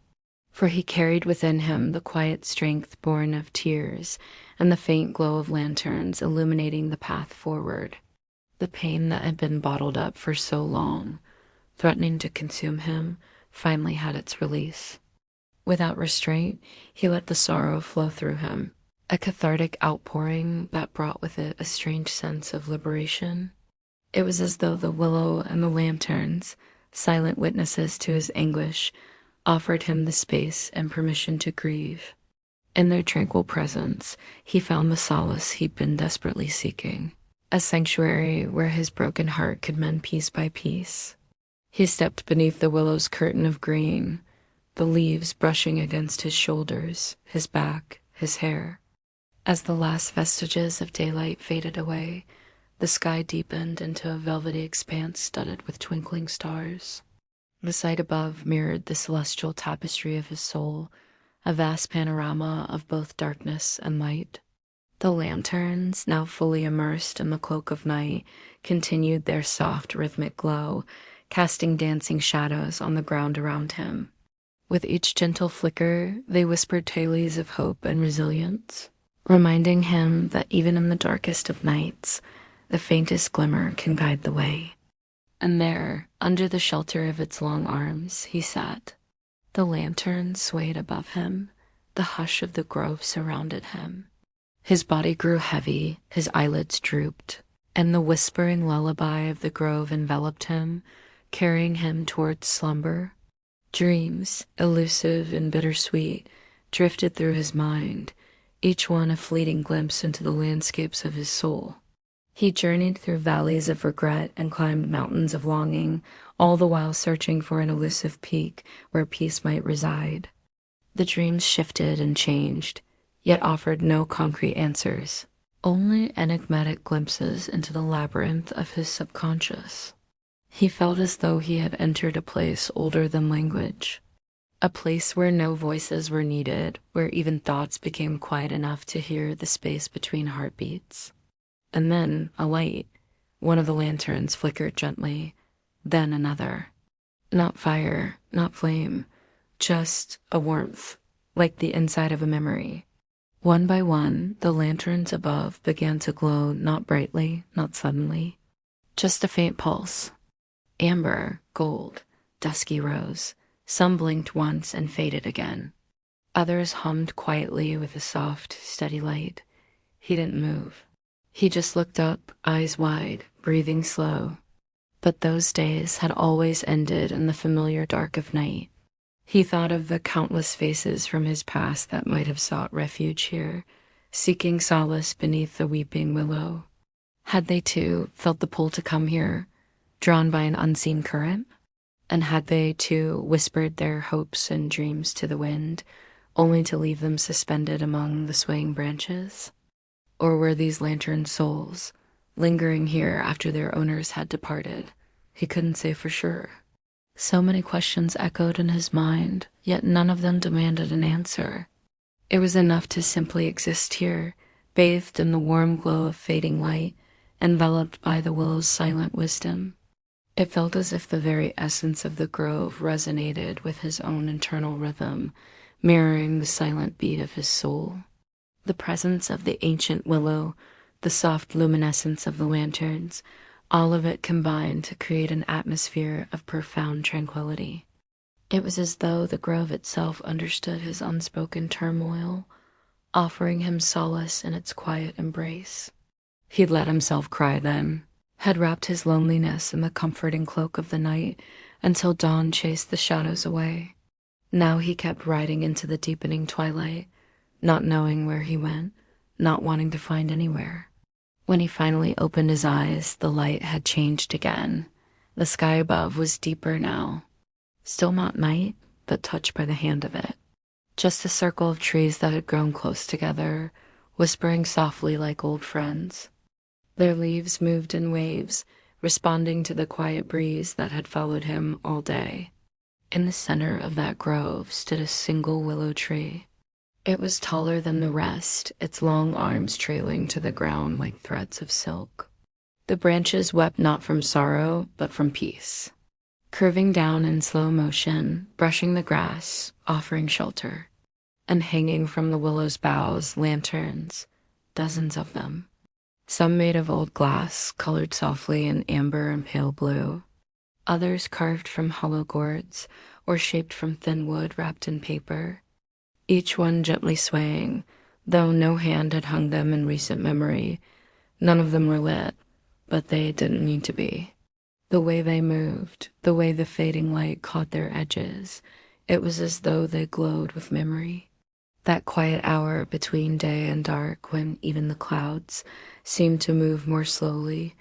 For he carried within him the quiet strength born of tears and the faint glow of lanterns illuminating the path forward. The pain that had been bottled up for so long, threatening to consume him, finally had its release. Without restraint, he let the sorrow flow through him, a cathartic outpouring that brought with it a strange sense of liberation. It was as though the willow and the lanterns, silent witnesses to his anguish, offered him the space and permission to grieve. In their tranquil presence, he found the solace he'd been desperately seeking, a sanctuary where his broken heart could mend piece by piece. He stepped beneath the willow's curtain of green, the leaves brushing against his shoulders, his back, his hair. As the last vestiges of daylight faded away, the sky deepened into a velvety expanse studded with twinkling stars. The sight above mirrored the celestial tapestry of his soul, a vast panorama of both darkness and light. The lanterns, now fully immersed in the cloak of night, continued their soft, rhythmic glow, casting dancing shadows on the ground around him. With each gentle flicker, they whispered tales of hope and resilience, reminding him that even in the darkest of nights, the faintest glimmer can guide the way. And there, under the shelter of its long arms, he sat. The lantern swayed above him, the hush of the grove surrounded him. His body grew heavy, his eyelids drooped, and the whispering lullaby of the grove enveloped him, carrying him towards slumber. Dreams, elusive and bittersweet, drifted through his mind, each one a fleeting glimpse into the landscapes of his soul. He journeyed through valleys of regret and climbed mountains of longing, all the while searching for an elusive peak where peace might reside. The dreams shifted and changed, yet offered no concrete answers, only enigmatic glimpses into the labyrinth of his subconscious. He felt as though he had entered a place older than language, a place where no voices were needed, where even thoughts became quiet enough to hear the space between heartbeats. And then a light, one of the lanterns flickered gently, then another. Not fire, not flame, just a warmth, like the inside of a memory. One by one, the lanterns above began to glow, not brightly, not suddenly, just a faint pulse. Amber, gold, dusky rose. Some blinked once and faded again. Others hummed quietly with a soft, steady light. He didn't move. He just looked up, eyes wide, breathing slow. But those days had always ended in the familiar dark of night. He thought of the countless faces from his past that might have sought refuge here, seeking solace beneath the weeping willow. Had they too felt the pull to come here, drawn by an unseen current? And had they too whispered their hopes and dreams to the wind, only to leave them suspended among the swaying branches? Or were these lantern souls, lingering here after their owners had departed? He couldn't say for sure. So many questions echoed in his mind, yet none of them demanded an answer. It was enough to simply exist here, bathed in the warm glow of fading light, enveloped by the willow's silent wisdom. It felt as if the very essence of the grove resonated with his own internal rhythm, mirroring the silent beat of his soul. The presence of the ancient willow, the soft luminescence of the lanterns, all of it combined to create an atmosphere of profound tranquility. It was as though the grove itself understood his unspoken turmoil, offering him solace in its quiet embrace. He'd let himself cry then, had wrapped his loneliness in the comforting cloak of the night until dawn chased the shadows away. Now he kept riding into the deepening twilight, not knowing where he went, not wanting to find anywhere. When he finally opened his eyes, the light had changed again. The sky above was deeper now. Still not night, but touched by the hand of it. Just a circle of trees that had grown close together, whispering softly like old friends. Their leaves moved in waves, responding to the quiet breeze that had followed him all day. In the center of that grove stood a single willow tree. It was taller than the rest, its long arms trailing to the ground like threads of silk. The branches wept not from sorrow, but from peace. Curving down in slow motion, brushing the grass, offering shelter. And hanging from the willow's boughs, lanterns, dozens of them. Some made of old glass, colored softly in amber and pale blue. Others carved from hollow gourds, or shaped from thin wood wrapped in paper. Each one gently swaying, though no hand had hung them in recent memory. None of them were lit, but they didn't need to be. The way they moved, the way the fading light caught their edges, it was as though they glowed with memory. That quiet hour between day and dark when even the clouds seemed to move more slowly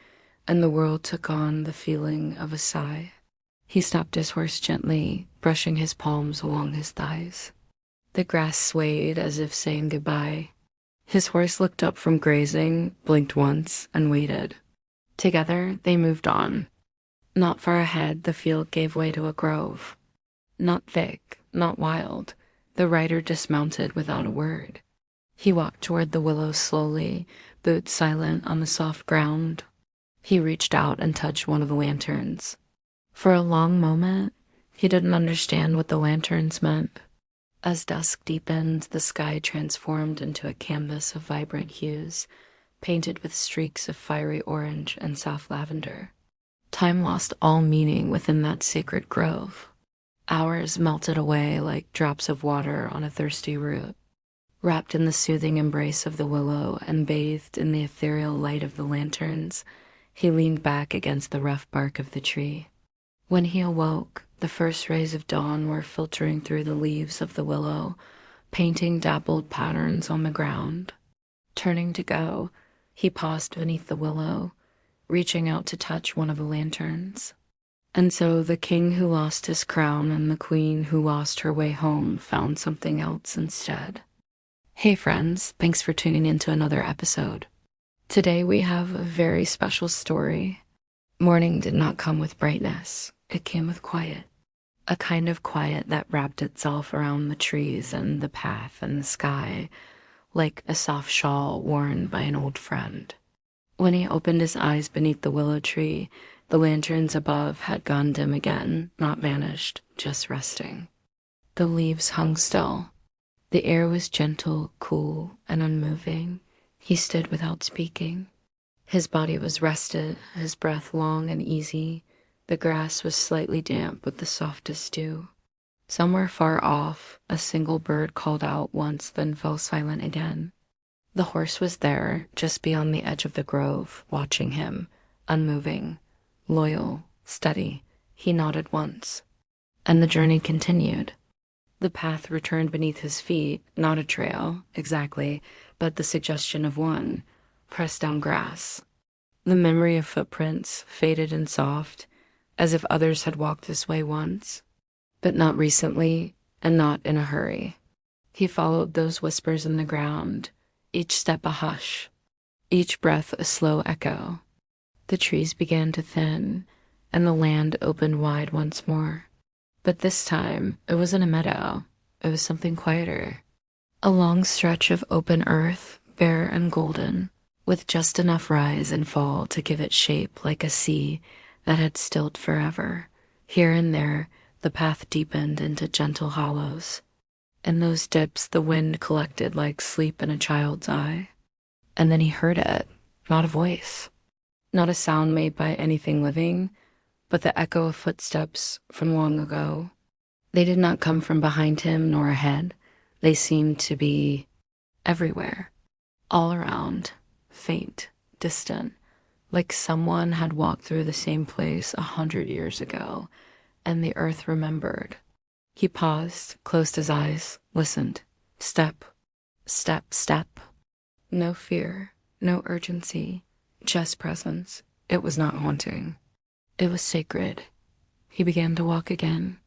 and the world took on the feeling of a sigh. He stopped his horse gently, brushing his palms along his thighs. The grass swayed as if saying goodbye. His horse looked up from grazing, blinked once, and waited. Together, they moved on. Not far ahead, the field gave way to a grove. Not thick, not wild. The rider dismounted without a word. He walked toward the willows slowly, boots silent on the soft ground. He reached out and touched one of the lanterns. For a long moment, he didn't understand what the lanterns meant. As dusk deepened, the sky transformed into a canvas of vibrant hues, painted with streaks of fiery orange and soft lavender. Time lost all meaning within that sacred grove. Hours melted away like drops of water on a thirsty root. Wrapped in the soothing embrace of the willow and bathed in the ethereal light of the lanterns, he leaned back against the rough bark of the tree. When he awoke, the first rays of dawn were filtering through the leaves of the willow, painting dappled patterns on the ground. Turning to go, he paused beneath the willow, reaching out to touch one of the lanterns. And so the king who lost his crown and the queen who lost her way home found something else instead. Hey friends, thanks for tuning in to another episode. Today we have a very special story. Morning did not come with brightness, it came with quiet. A kind of quiet that wrapped itself around the trees and the path and the sky, like a soft shawl worn by an old friend. When he opened his eyes beneath the willow tree, the lanterns above had gone dim again, not vanished, just resting. The leaves hung still. The air was gentle, cool, and unmoving. He stood without speaking. His body was rested, his breath long and easy. The grass was slightly damp with the softest dew. Somewhere far off, a single bird called out once, then fell silent again. The horse was there, just beyond the edge of the grove, watching him, unmoving, loyal, steady. He nodded once. And the journey continued. The path returned beneath his feet, not a trail, exactly, but the suggestion of one, pressed down grass. The memory of footprints, faded and soft, as if others had walked this way once, but not recently and not in a hurry. He followed those whispers in the ground, each step a hush, each breath a slow echo. The trees began to thin, and the land opened wide once more. But this time, it wasn't a meadow. It was something quieter. A long stretch of open earth, bare and golden, with just enough rise and fall to give it shape like a sea that had stilled forever. Here and there, the path deepened into gentle hollows. In those dips, the wind collected like sleep in a child's eye. And then he heard it, not a voice, not a sound made by anything living, but the echo of footsteps from long ago. They did not come from behind him nor ahead. They seemed to be everywhere, all around, faint, distant, like someone had walked through the same place 100 years ago, and the earth remembered. He paused, closed his eyes, listened. Step, step, step. No fear, no urgency, just presence. It was not haunting. It was sacred. He began to walk again,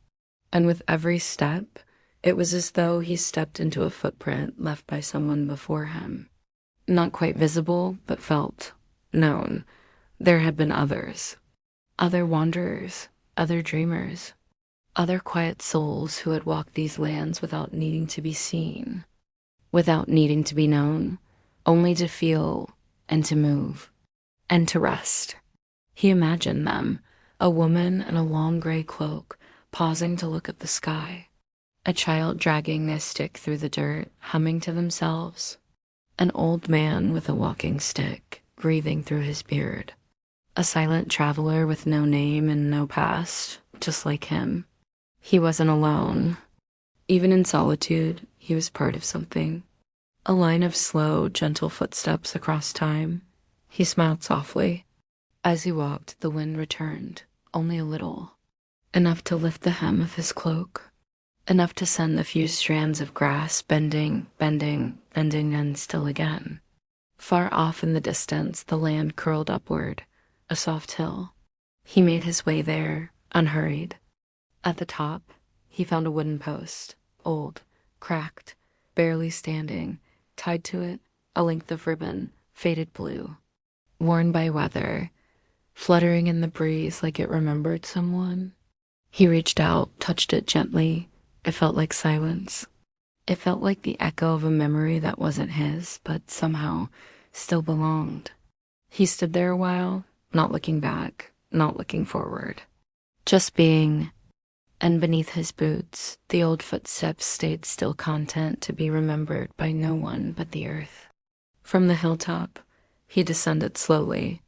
and with every step, it was as though he stepped into a footprint left by someone before him. Not quite visible, but felt, known. There had been others. Other wanderers, other dreamers, other quiet souls who had walked these lands without needing to be seen, without needing to be known, only to feel and to move and to rest. He imagined them, a woman in a long gray cloak, pausing to look at the sky, a child dragging their stick through the dirt, humming to themselves, an old man with a walking stick, breathing through his beard, a silent traveler with no name and no past, just like him. He wasn't alone. Even in solitude, he was part of something. A line of slow, gentle footsteps across time. He smiled softly. As he walked, the wind returned, only a little, enough to lift the hem of his cloak, enough to send the few strands of grass bending, and still again. Far off in the distance, the land curled upward, a soft hill. He made his way there, unhurried. At the top, he found a wooden post, old, cracked, barely standing. Tied to it, a length of ribbon, faded blue, worn by weather, fluttering in the breeze like it remembered someone. He reached out, touched it gently. It felt like silence. It felt like the echo of a memory that wasn't his, but somehow still belonged. He stood there a while, not looking back, not looking forward, just being. And beneath his boots, the old footsteps stayed still, content to be remembered by no one but the earth. From the hilltop, he descended slowly.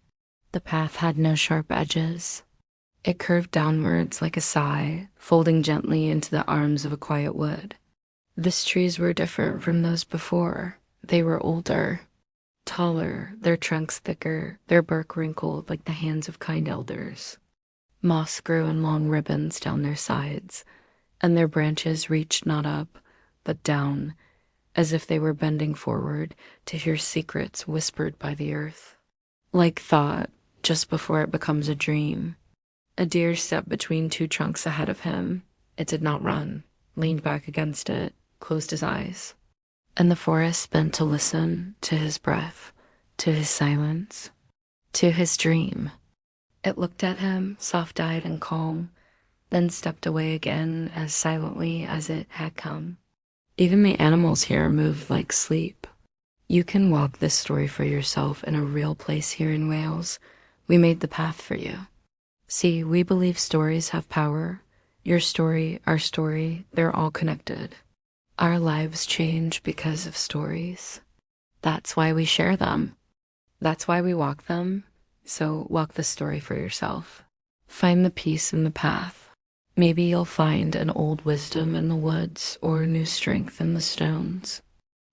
The path had no sharp edges. It curved downwards like a sigh, folding gently into the arms of a quiet wood. These trees were different from those before. They were older, taller, their trunks thicker, their bark wrinkled like the hands of kind elders. Moss grew in long ribbons down their sides, and their branches reached not up, but down, as if they were bending forward to hear secrets whispered by the earth. Like thought, just before it becomes a dream. A deer stepped between two trunks ahead of him. It did not run, leaned back against it, closed his eyes. And the forest bent to listen to his breath, to his silence, to his dream. It looked at him, soft-eyed and calm, then stepped away again as silently as it had come. Even the animals here moved like sleep. You can walk this story for yourself in a real place here in Wales. We made the path for you. See, we believe stories have power. Your story, our story, they're all connected. Our lives change because of stories. That's why we share them. That's why we walk them. So walk the story for yourself. Find the peace in the path. Maybe you'll find an old wisdom in the woods or new strength in the stones.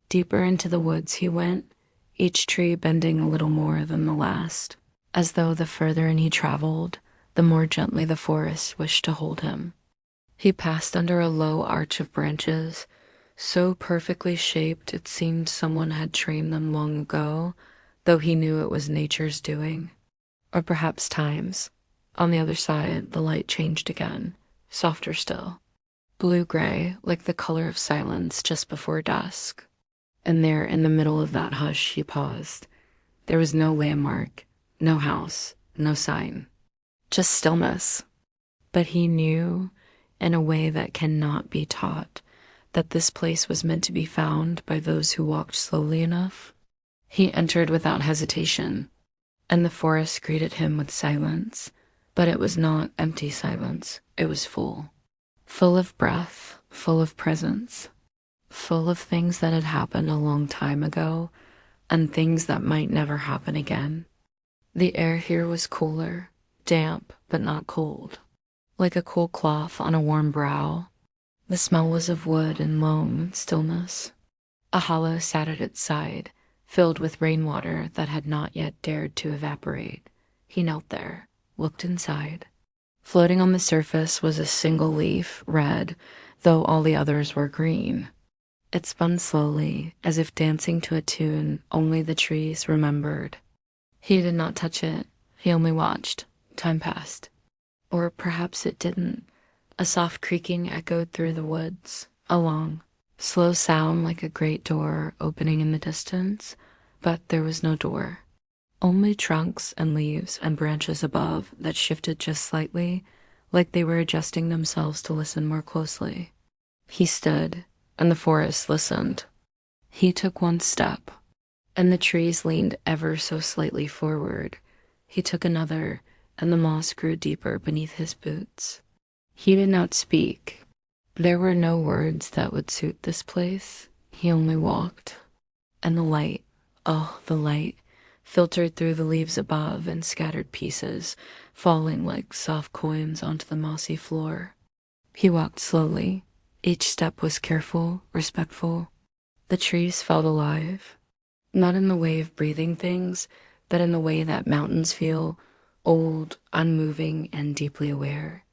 Deeper into the woods he went, each tree bending a little more than the last, as though the further in he traveled, the more gently the forest wished to hold him. He passed under a low arch of branches, so perfectly shaped it seemed someone had trained them long ago, though he knew it was nature's doing. Or perhaps time's. On the other side, the light changed again, softer still, blue-gray, like the color of silence just before dusk. And there, in the middle of that hush, he paused. There was no landmark, no house, no sign, just stillness. But he knew, in a way that cannot be taught, that this place was meant to be found by those who walked slowly enough. He entered without hesitation, and the forest greeted him with silence. But it was not empty silence. It was full. Full of breath, full of presence, full of things that had happened a long time ago, and things that might never happen again. The air here was cooler, damp, but not cold, like a cool cloth on a warm brow. The smell was of wood and loam and stillness. A hollow sat at its side, filled with rainwater that had not yet dared to evaporate. He knelt there, looked inside. Floating on the surface was a single leaf, red, though all the others were green. It spun slowly, as if dancing to a tune only the trees remembered. He did not touch it. He only watched. Time passed. Or perhaps it didn't. A soft creaking echoed through the woods, a long, slow sound like a great door opening in the distance, but there was no door. Only trunks and leaves and branches above that shifted just slightly, like they were adjusting themselves to listen more closely. He stood, and the forest listened. He took one step, and the trees leaned ever so slightly forward. He took another, and the moss grew deeper beneath his boots. He did not speak. There were no words that would suit this place. He only walked. And the light, oh, the light, filtered through the leaves above and scattered pieces, falling like soft coins onto the mossy floor. He walked slowly. Each step was careful, respectful. The trees felt alive, not in the way of breathing things, but in the way that mountains feel, old, unmoving, and deeply aware.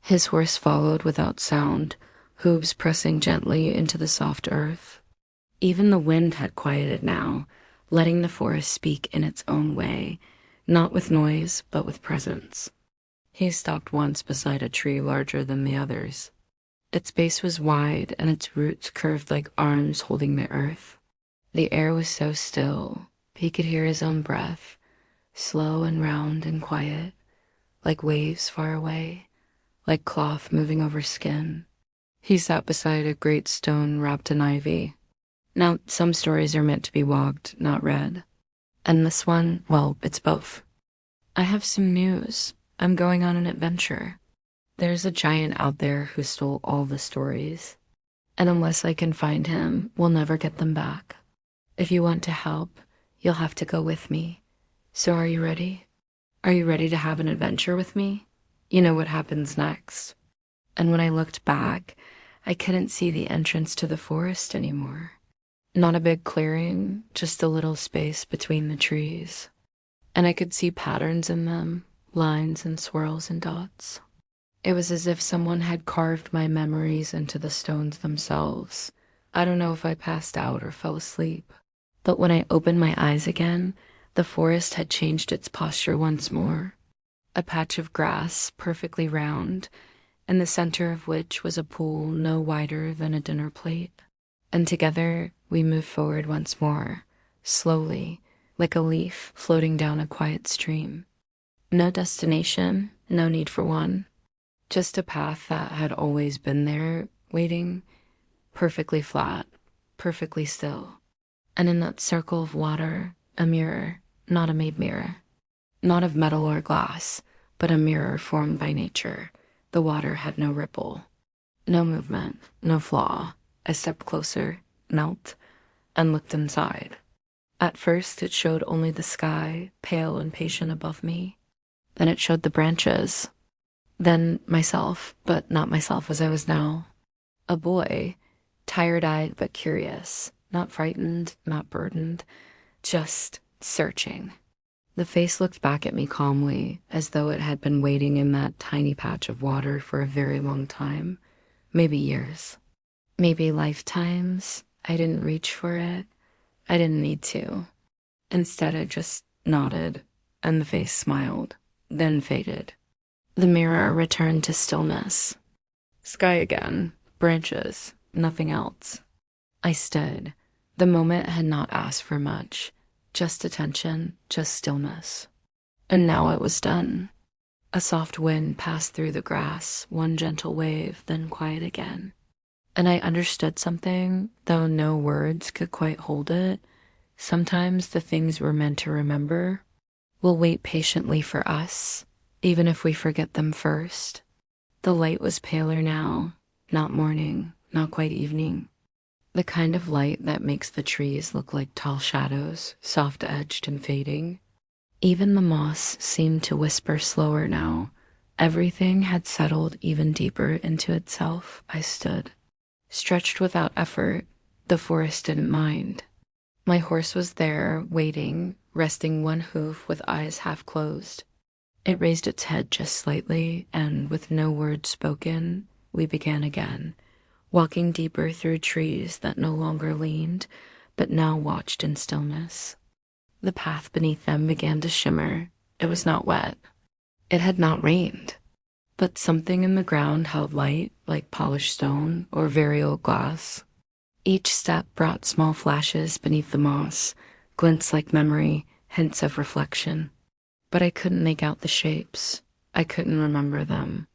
His horse followed without sound, hooves pressing gently into the soft earth. Even the wind had quieted now, letting the forest speak in its own way, not with noise, but with presence. He stopped once beside a tree larger than the others. Its base was wide and its roots curved like arms holding the earth. The air was so still, he could hear his own breath, slow and round and quiet, like waves far away, like cloth moving over skin. He sat beside a great stone wrapped in ivy. Now, some stories are meant to be walked, not read. And this one, well, it's both. I have some news. I'm going on an adventure. There's a giant out there who stole all the stories. And unless I can find him, we'll never get them back. If you want to help, you'll have to go with me. So are you ready? Are you ready to have an adventure with me? You know what happens next. And when I looked back, I couldn't see the entrance to the forest anymore. Not a big clearing, just a little space between the trees. And I could see patterns in them, lines and swirls and dots. It was as if someone had carved my memories into the stones themselves. I don't know if I passed out or fell asleep, but when I opened my eyes again, the forest had changed its posture once more. A patch of grass, perfectly round, in the center of which was a pool no wider than a dinner plate. And together we moved forward once more, slowly, like a leaf floating down a quiet stream. No destination, no need for one. Just a path that had always been there, waiting, perfectly flat, perfectly still. And in that circle of water, a mirror, not a made mirror. Not of metal or glass, but a mirror formed by nature. The water had no ripple, no movement, no flaw. I stepped closer, knelt, and looked inside. At first, it showed only the sky, pale and patient above me. Then it showed the branches. Then myself, but not myself as I was now. A boy, tired-eyed but curious, not frightened, not burdened, just searching. The face looked back at me calmly, as though it had been waiting in that tiny patch of water for a very long time, maybe years. Maybe lifetimes. I didn't reach for it. I didn't need to. Instead, it just nodded, and the face smiled, then faded. The mirror returned to stillness. Sky again, branches, nothing else. I stood. The moment had not asked for much, just attention, just stillness. And now it was done. A soft wind passed through the grass, one gentle wave, then quiet again. And I understood something, though no words could quite hold it. Sometimes the things we're meant to remember will wait patiently for us, even if we forget them first. The light was paler now, not morning, not quite evening. The kind of light that makes the trees look like tall shadows, soft-edged and fading. Even the moss seemed to whisper slower now. Everything had settled even deeper into itself. I stood. Stretched without effort, the forest didn't mind. My horse was there, waiting, resting one hoof with eyes half closed. It raised its head just slightly, and with no word spoken, we began again, walking deeper through trees that no longer leaned, but now watched in stillness. The path beneath them began to shimmer. It was not wet. It had not rained. But something in the ground held light, like polished stone or very old glass. Each step brought small flashes beneath the moss, glints like memory, hints of reflection. But I couldn't make out the shapes. I couldn't remember them.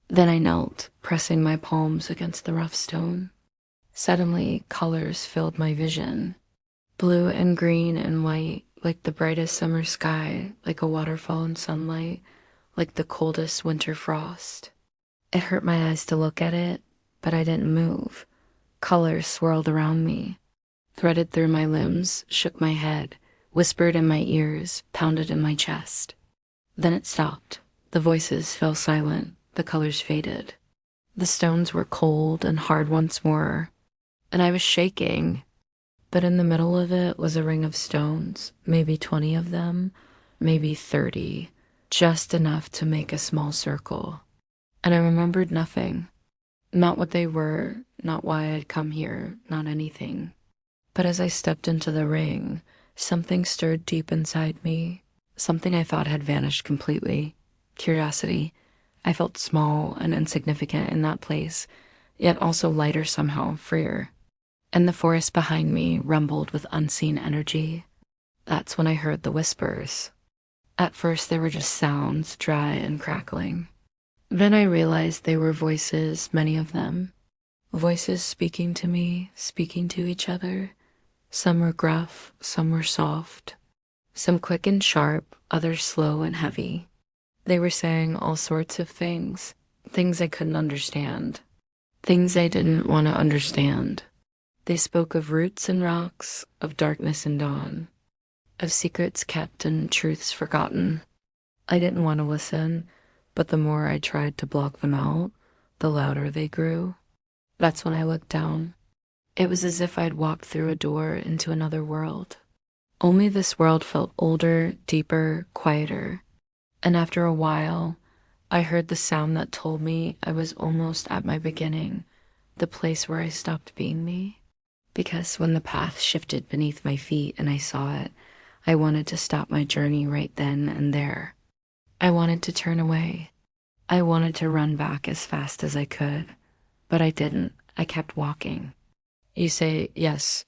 Then I knelt, pressing my palms against the rough stone. Suddenly, colors filled my vision. Blue and green and white, like the brightest summer sky, like a waterfall in sunlight, like the coldest winter frost. It hurt my eyes to look at it, but I didn't move. Colors swirled around me, threaded through my limbs, shook my head, whispered in my ears, pounded in my chest. Then it stopped. The voices fell silent. The colors faded. The stones were cold and hard once more, and I was shaking. But in the middle of it was a ring of stones, maybe 20 of them, maybe 30, just enough to make a small circle. And I remembered nothing. Not what they were, not why I'd come here, not anything. But as I stepped into the ring, something stirred deep inside me, something I thought had vanished completely. Curiosity. I felt small and insignificant in that place, yet also lighter somehow, freer. And the forest behind me rumbled with unseen energy. That's when I heard the whispers. At first, they were just sounds, dry and crackling. Then I realized they were voices, many of them. Voices speaking to me, speaking to each other. Some were gruff, some were soft. Some quick and sharp, others slow and heavy. They were saying all sorts of things, things I couldn't understand, things I didn't want to understand. They spoke of roots and rocks, of darkness and dawn, of secrets kept and truths forgotten. I didn't want to listen, but the more I tried to block them out, the louder they grew. That's when I looked down. It was as if I'd walked through a door into another world. Only this world felt older, deeper, quieter. And after a while, I heard the sound that told me I was almost at my beginning, the place where I stopped being me. Because when the path shifted beneath my feet and I saw it, I wanted to stop my journey right then and there. I wanted to turn away. I wanted to run back as fast as I could. But I didn't. I kept walking. You say, yes,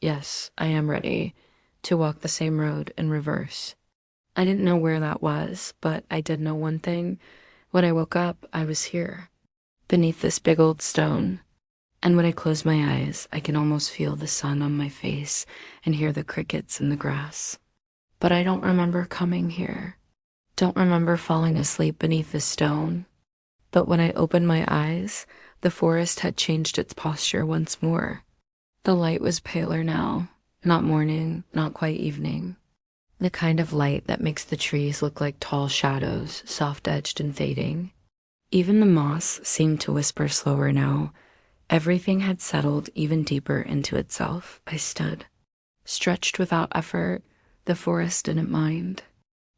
I am ready to walk the same road in reverse. I didn't know where that was, but I did know one thing. When I woke up, I was here, beneath this big old stone. And when I close my eyes, I can almost feel the sun on my face and hear the crickets in the grass. But I don't remember coming here. Don't remember falling asleep beneath the stone. But when I opened my eyes, the forest had changed its posture once more. The light was paler now, not morning, not quite evening. The kind of light that makes the trees look like tall shadows, soft-edged and fading. Even the moss seemed to whisper slower now. Everything had settled even deeper into itself. I stood, stretched without effort. The forest didn't mind.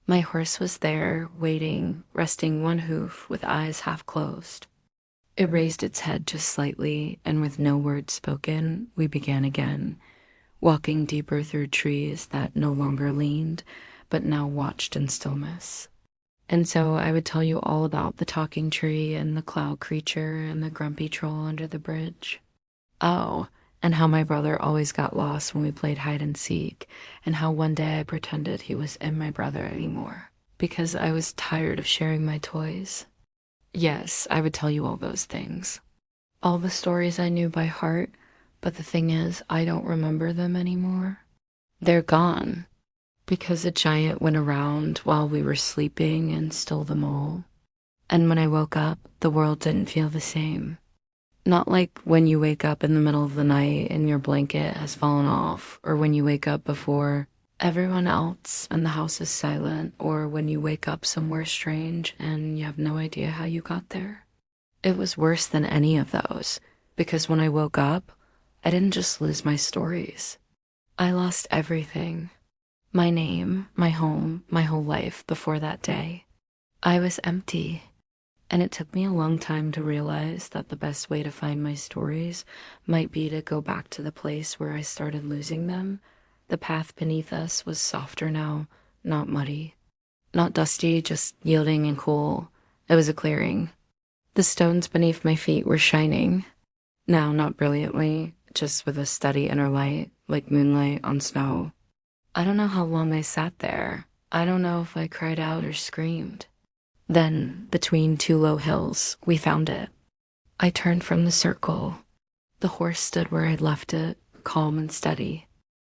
My horse was there, waiting, resting one hoof with eyes half closed. It raised its head just slightly, and with no words spoken, we began again, walking deeper through trees that no longer leaned, but now watched in stillness. And so I would tell you all about the talking tree and the cloud creature and the grumpy troll under the bridge. Oh, and how my brother always got lost when we played hide and seek, and how one day I pretended he wasn't my brother anymore, because I was tired of sharing my toys. Yes, I would tell you all those things. All the stories I knew by heart, but the thing is, I don't remember them anymore. They're gone, because a giant went around while we were sleeping and stole them all. And when I woke up, the world didn't feel the same. Not like when you wake up in the middle of the night and your blanket has fallen off, or when you wake up before everyone else and the house is silent, or when you wake up somewhere strange and you have no idea how you got there. It was worse than any of those, because when I woke up, I didn't just lose my stories. I lost everything. My name, my home, my whole life before that day. I was empty. And it took me a long time to realize that the best way to find my stories might be to go back to the place where I started losing them. The path beneath us was softer now, not muddy. Not dusty, just yielding and cool. It was a clearing. The stones beneath my feet were shining. Now, not brilliantly, just with a steady inner light, like moonlight on snow. I don't know how long I sat there. I don't know if I cried out or screamed. Then, between two low hills, we found it. I turned from the circle. The horse stood where I'd left it, calm and steady.